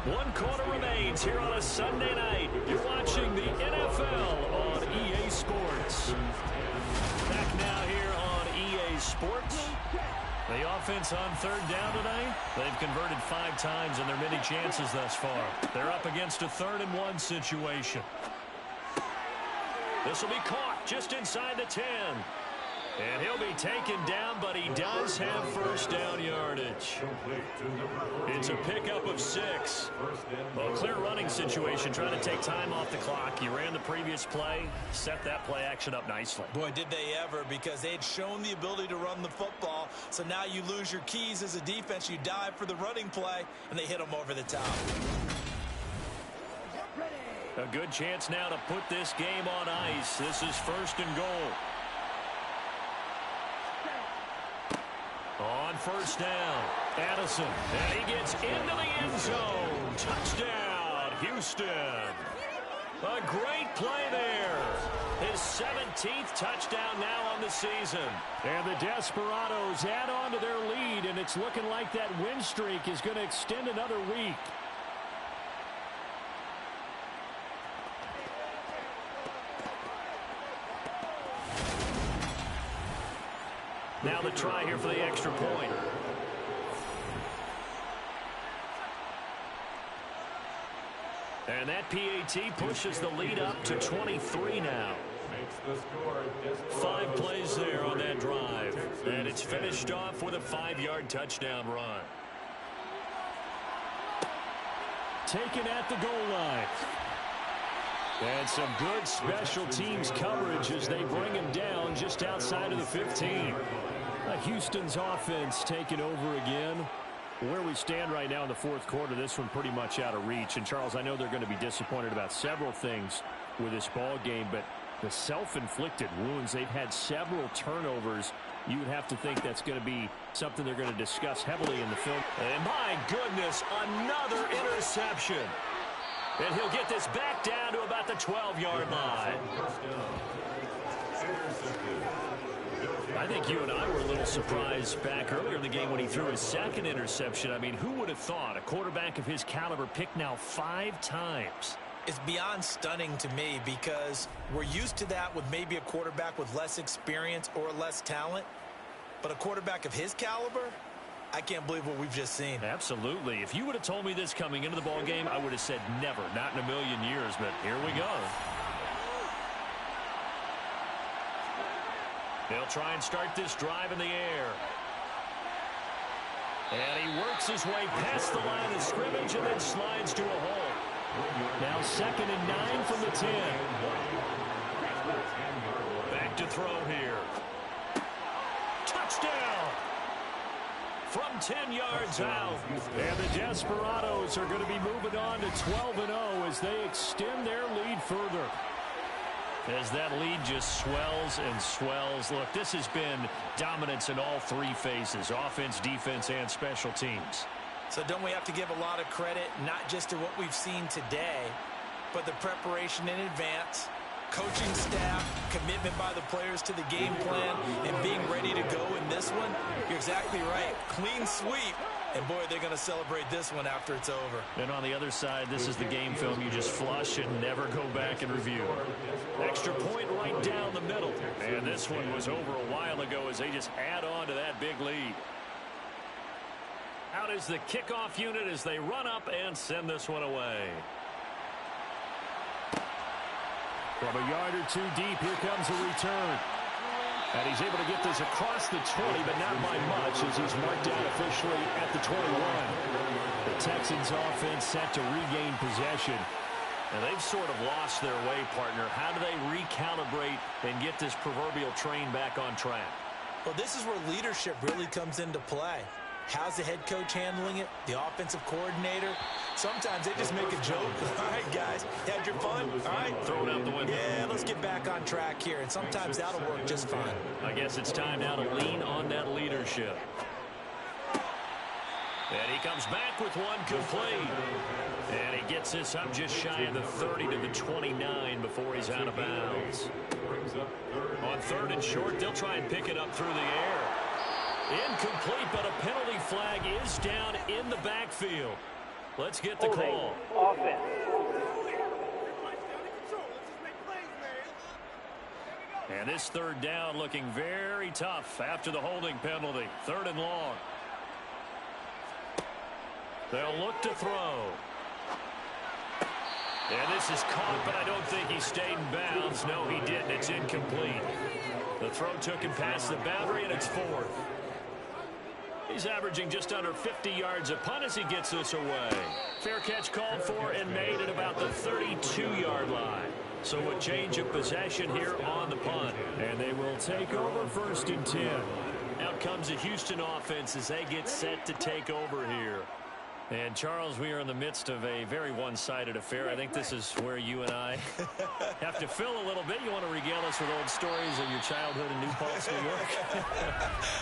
1. 1 quarter remains here on a Sunday night. You're watching the NFL on EA Sports. Back now here on EA Sports. The offense on 3rd down tonight, they've converted 5 times in their many chances thus far. They're up against a 3rd and 1 situation. This will be caught just inside the 10. And he'll be taken down, but he does have 1st down yardage. It's a pickup of 6. Well, clear running situation, trying to take time off the clock. You ran the previous play, set that play action up nicely. Boy, did they ever, because they'd shown the ability to run the football. So now you lose your keys as a defense. You dive for the running play, and they hit them over the top. A good chance now to put this game on ice. This is 1st and goal. On 1st down, Addison, and he gets into the end zone. Touchdown, Houston. A great play there. His 17th touchdown now on the season. And the Desperados add on to their lead, and it's looking like that win streak is going to extend another week. Now the try here for the extra point. And that PAT pushes the lead up to 23 now. 5 plays there on that drive. And it's finished off with a 5-yard touchdown run. Taken at the goal line. And some good special teams coverage as they bring him down just outside of the 15. Houston's offense taking over again. Where we stand right now in the fourth quarter, this one pretty much out of reach. And, Charles, I know they're going to be disappointed about several things with this ball game, but the self-inflicted wounds, they've had several turnovers. You would have to think that's going to be something they're going to discuss heavily in the film. And, my goodness, another interception. And he'll get this back down to about the 12-yard line. I think you and I were a little surprised back earlier in the game when he threw his second interception. I mean, who would have thought a quarterback of his caliber picked now 5 times? It's beyond stunning to me because we're used to that with maybe a quarterback with less experience or less talent. But a quarterback of his caliber, I can't believe what we've just seen. Absolutely. If you would have told me this coming into the ball game, I would have said never, not in a million years. But here we go. They'll try and start this drive in the air. And he works his way past the line of scrimmage and then slides to a hole. Now 2nd and 9 from the 10. Back to throw here. Touchdown! From 10 yards out. And the Desperados are going to be moving on to 12-0 as they extend their lead further. As that lead just swells and swells. Look, this has been dominance in all 3 phases, offense, defense, and special teams. So don't we have to give a lot of credit, not just to what we've seen today, but the preparation in advance, coaching staff, commitment by the players to the game plan, and being ready to go in this one? You're exactly right. Clean sweep. And, boy, they're going to celebrate this one after it's over. And on the other side, this is the game film you just flush and never go back and review. Extra point right down the middle. And this one was over a while ago as they just add on to that big lead. Out is the kickoff unit as they run up and send this one away. From a yard or 2 deep, here comes a return. And he's able to get this across the 20, but not by much as he's marked out officially at the 21. The Texans offense set to regain possession. And they've sort of lost their way, partner. How do they recalibrate and get this proverbial train back on track? Well, this is where leadership really comes into play. How's the head coach handling it? The offensive coordinator? Sometimes they just make a joke. All right, guys, had your fun? All right. Throw it out the window. Yeah, let's get back on track here. And sometimes that'll work just fine. I guess it's time now to lean on that leadership. And he comes back with one complete. And he gets this up just shy of the 30 to the 29 before he's out of bounds. On 3rd and short, they'll try and pick it up through the air. Incomplete, but a penalty flag is down in the backfield. Let's get the call. Offense. And this 3rd down looking very tough after the holding penalty. 3rd and long. They'll look to throw. And this is caught, but I don't think he stayed in bounds. No, he didn't. It's incomplete. The throw took him past the boundary, and it's 4th. He's averaging just under 50 yards a punt as he gets this away. Fair catch called for and made at about the 32-yard line. So a change of possession here on the punt. And they will take over 1st and 10. Out comes the Houston offense as they get set to take over here. And, Charles, we are in the midst of a very one-sided affair. I think this is where you and I have to fill a little bit. You want to regale us with old stories of your childhood in New Paltz, New York?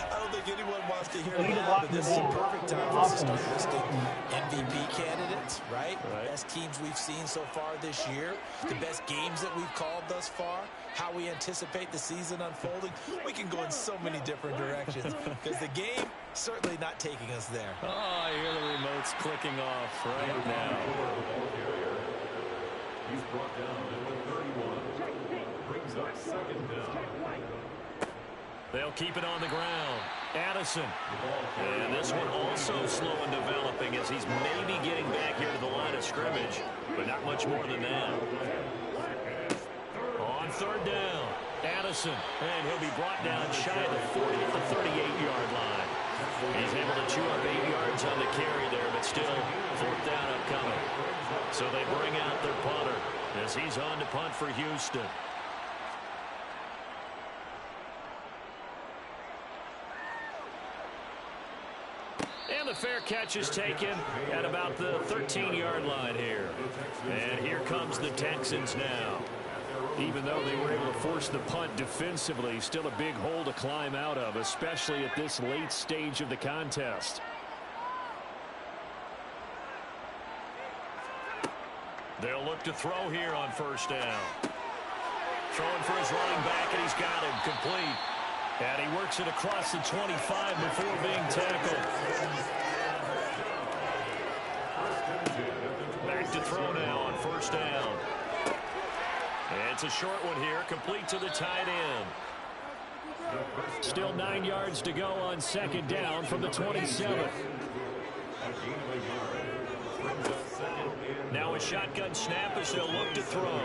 I don't think anyone wants to hear that, but this is a perfect time for us to start listing MVP candidates, right? Best teams we've seen so far this year, the best games that we've called thus far, how we anticipate the season unfolding. We can go in so many different directions because the game certainly not taking us there. Oh, I hear the remotes clicking off right now. He's brought down at the 31. Brings up second down. They'll keep it on the ground. Addison. And this one also slow in developing as he's maybe getting back here to the line of scrimmage, but not much more than that. On third down, Addison. And he'll be brought down shy of the 40 at the 38-yard line. He's able to chew up 8 yards on the carry there, but still fourth down upcoming. So they bring out their punter as he's on to punt for Houston. And the fair catch is taken at about the 13-yard line here. And here comes the Texans now. Even though they were able to force the punt defensively, still a big hole to climb out of, especially at this late stage of the contest. They'll look to throw here on first down. Throwing for his running back, and he's got him complete. And he works it across the 25 before being tackled. Back to throw now on first down. And it's a short one here, complete to the tight end. Still 9 yards to go on second down from the 27. Now a shotgun snap as they'll look to throw.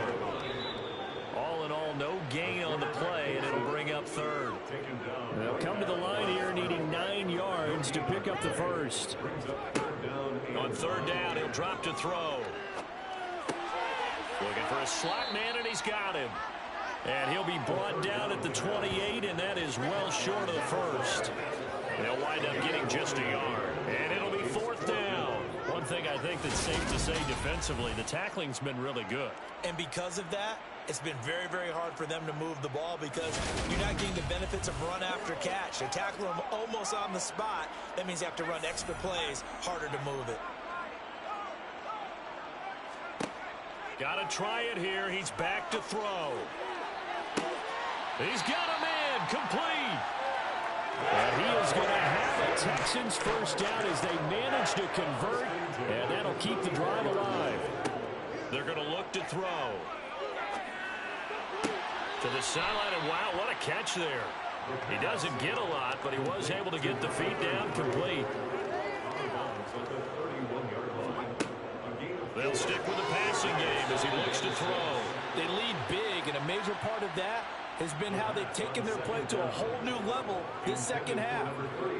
All in all, no gain on the play, and it'll bring up third. They'll come to the line here needing 9 yards to pick up the first. On third down, he'll drop to throw. Looking for a slot man, and he's got him. And he'll be brought down at the 28, and that is well short of the first. They'll wind up getting just a yard, and it'll be fourth down. One thing I think that's safe to say defensively, the tackling's been really good. And because of that, it's been very, very hard for them to move the ball because you're not getting the benefits of run after catch. They tackle them almost on the spot. That means you have to run extra plays, harder to move it. Got to try it here. He's back to throw. He's got him in. Complete. And he is going to have a Texans first down as they manage to convert, and that'll keep the drive alive. They're going to look to throw. To the sideline, and wow, what a catch there. He doesn't get a lot, but he was able to get the feet down complete. They'll stick with the passing game as he looks to throw. They lead big, and a major part of that has been how they've taken their play to a whole new level this second half.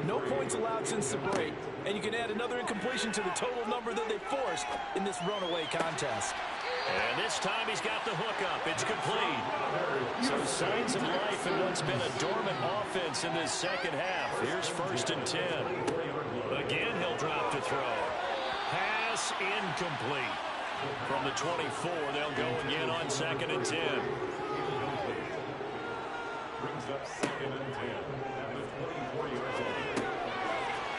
No points allowed since the break, and you can add another incompletion to the total number that they forced in this runaway contest. And this time he's got the hookup. It's complete. Some signs of life in what's been a dormant offense in this second half. Here's first and 10. Again, he'll drop to throw. Pass incomplete. From the 24, they'll go again on second and 10. Brings up second and 10 at the 24-yard line.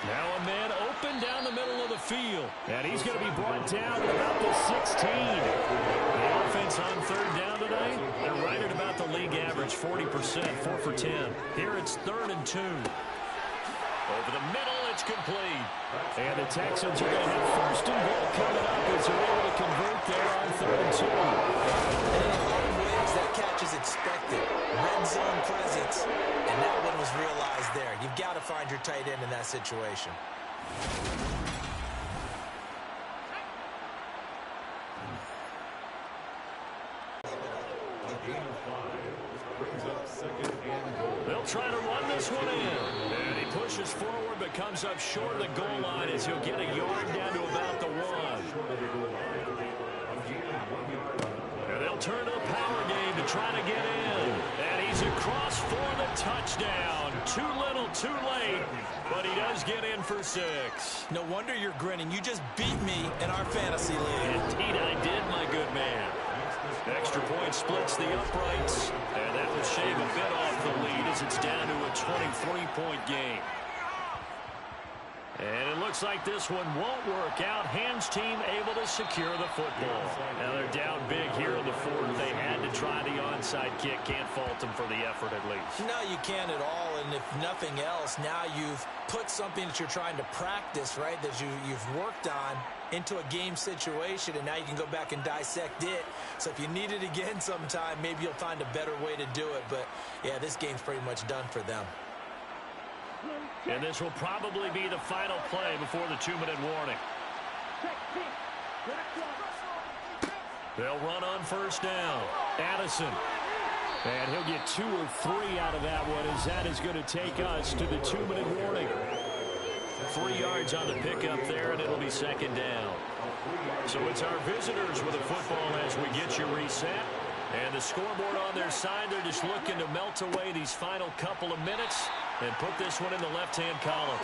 Now a man open down the middle of the field. And he's going to be brought down at about the 16. The offense on third down tonight, they're right at about the league average, 40%, 4 for 10. Here it's 3rd and 2. Over the middle, it's complete. And the Texans are going to have first and goal coming up as they're able to convert there on 3rd and 2. And in a lot of ways, that catch is expected. Red zone presence, and that one was realized there. You've got to find your tight end in that situation. They'll try to run this one in. And he pushes forward but comes up short of the goal line as he'll get a yard down to about the 1. And they'll turn to the power game to try to get in. And he's across for the touchdown. Too little, too late. But he does get in for 6. No wonder you're grinning. You just beat me in our fantasy league. Indeed I did, my good man. Extra point splits the uprights, and that will shave a bit off the lead as it's down to a 23-point game. And it looks like this one won't work out. Hams team able to secure the football. Now they're down big here in the fourth. They had to try the onside kick. Can't fault them for the effort at least. No, you can't at all. And if nothing else, now you've put something that you're trying to practice, right, that you've worked on into a game situation, and now you can go back and dissect it. So if you need it again sometime, maybe you'll find a better way to do it. But, yeah, this game's pretty much done for them. And this will probably be the final play before the 2-minute warning. They'll run on first down. Addison. And he'll get 2 or 3 out of that one, as that is going to take us to the 2-minute warning. 3 yards on the pickup there, and it'll be second down. So it's our visitors with the football as we get you reset. And the scoreboard on their side, they're just looking to melt away these final couple of minutes and put this one in the left-hand column.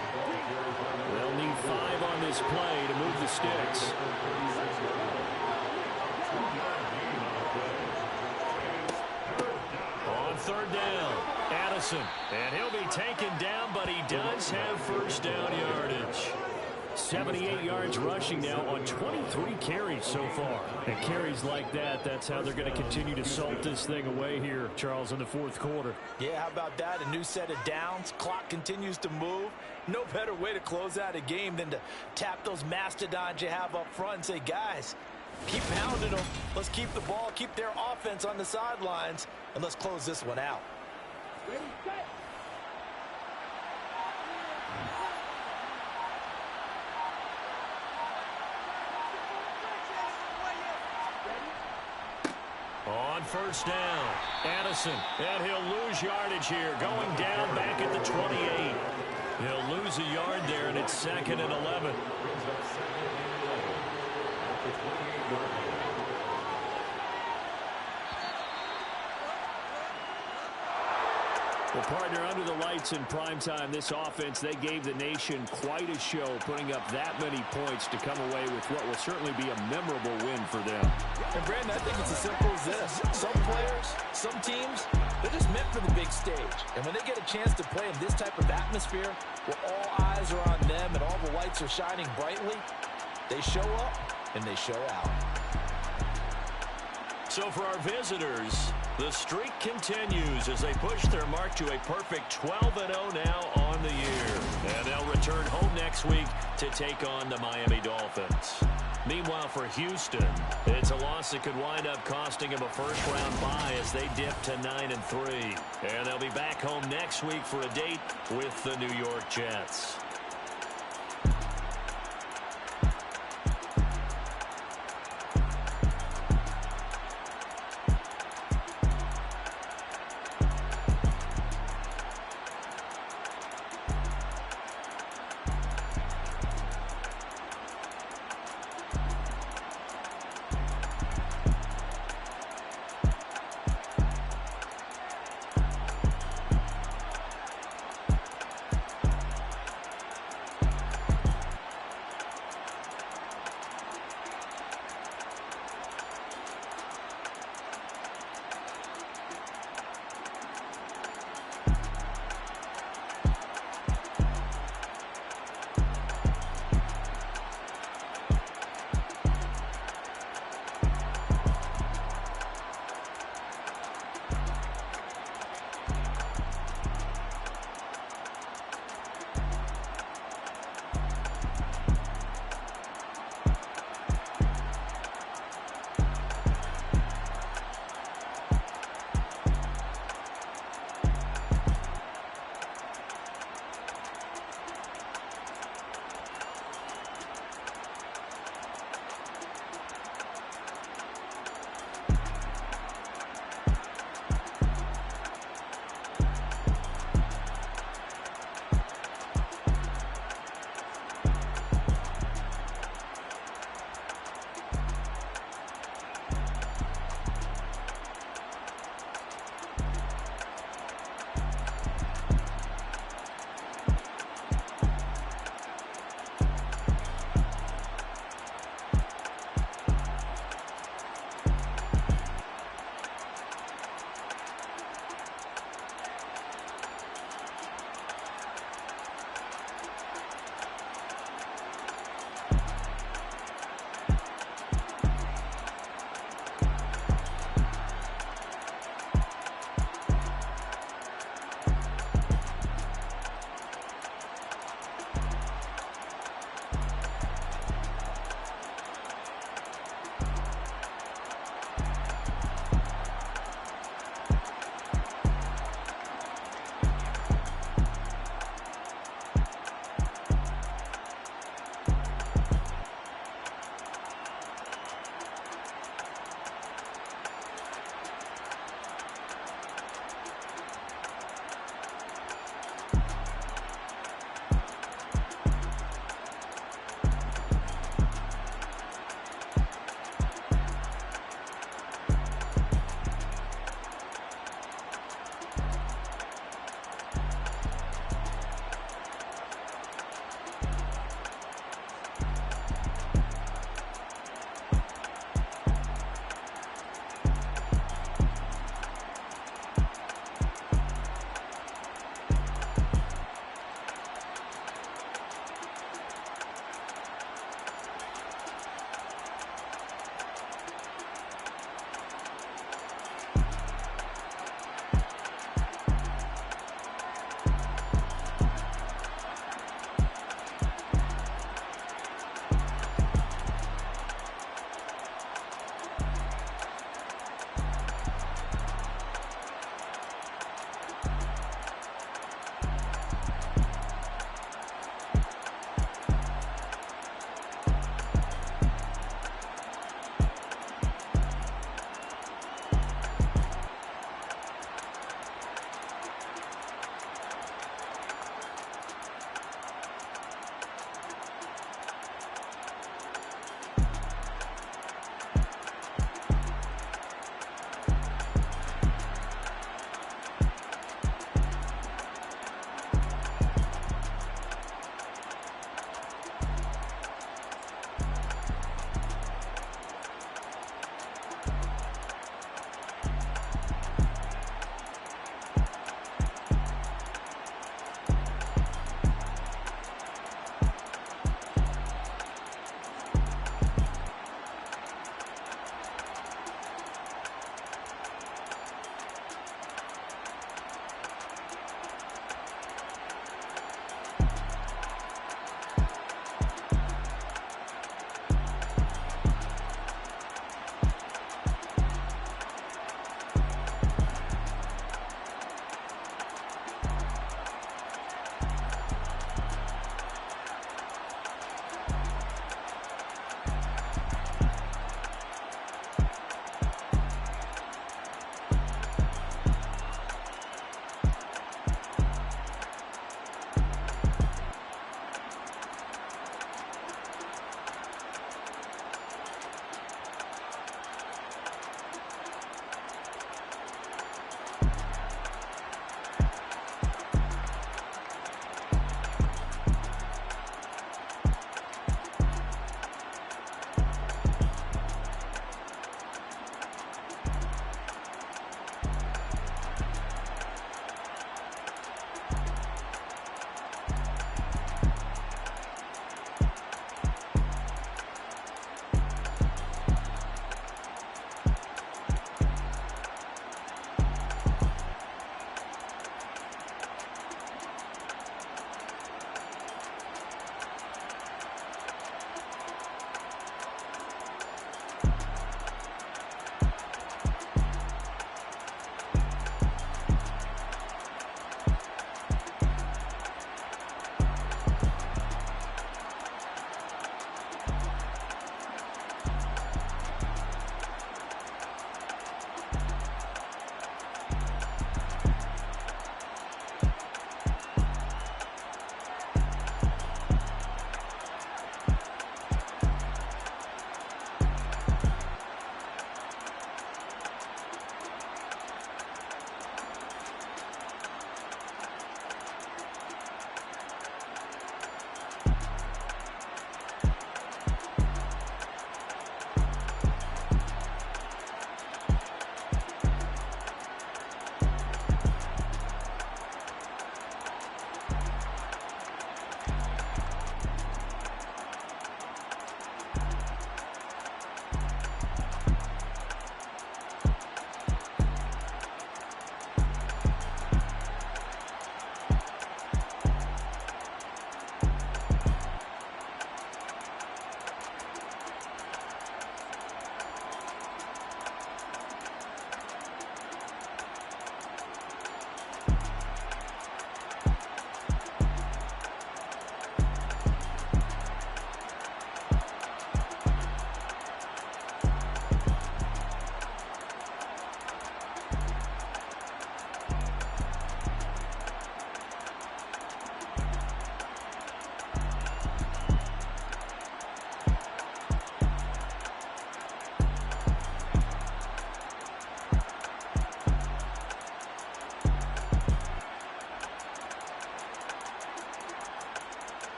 They'll need 5 on this play to move the sticks. On third down, Addison. And he'll be taken down, but he does have first down yardage. 78 yards rushing now on 23 carries so far. And carries like that, that's how they're going to continue to salt this thing away here, Charles, in the fourth quarter. Yeah, how about that? A new set of downs. Clock continues to move. No better way to close out a game than to tap those mastodons you have up front and say, guys, keep pounding them. Let's keep the ball, keep their offense on the sidelines, and let's close this one out. Ready, set. On first down, Addison, and he'll lose yardage here, going down back at the 28. He'll lose a yard there, and it's 2nd and 11. Well, partner, under the lights in primetime, this offense, they gave the nation quite a show, putting up that many points to come away with what will certainly be a memorable win for them. And, Brandon, I think it's as simple as this. Some players, some teams, they're just meant for the big stage. And when they get a chance to play in this type of atmosphere, where all eyes are on them and all the lights are shining brightly, they show up and they show out. So for our visitors, the streak continues as they push their mark to a perfect 12-0 now on the year. And they'll return home next week to take on the Miami Dolphins. Meanwhile, for Houston, it's a loss that could wind up costing them a first-round bye as they dip to 9-3. And they'll be back home next week for a date with the New York Jets.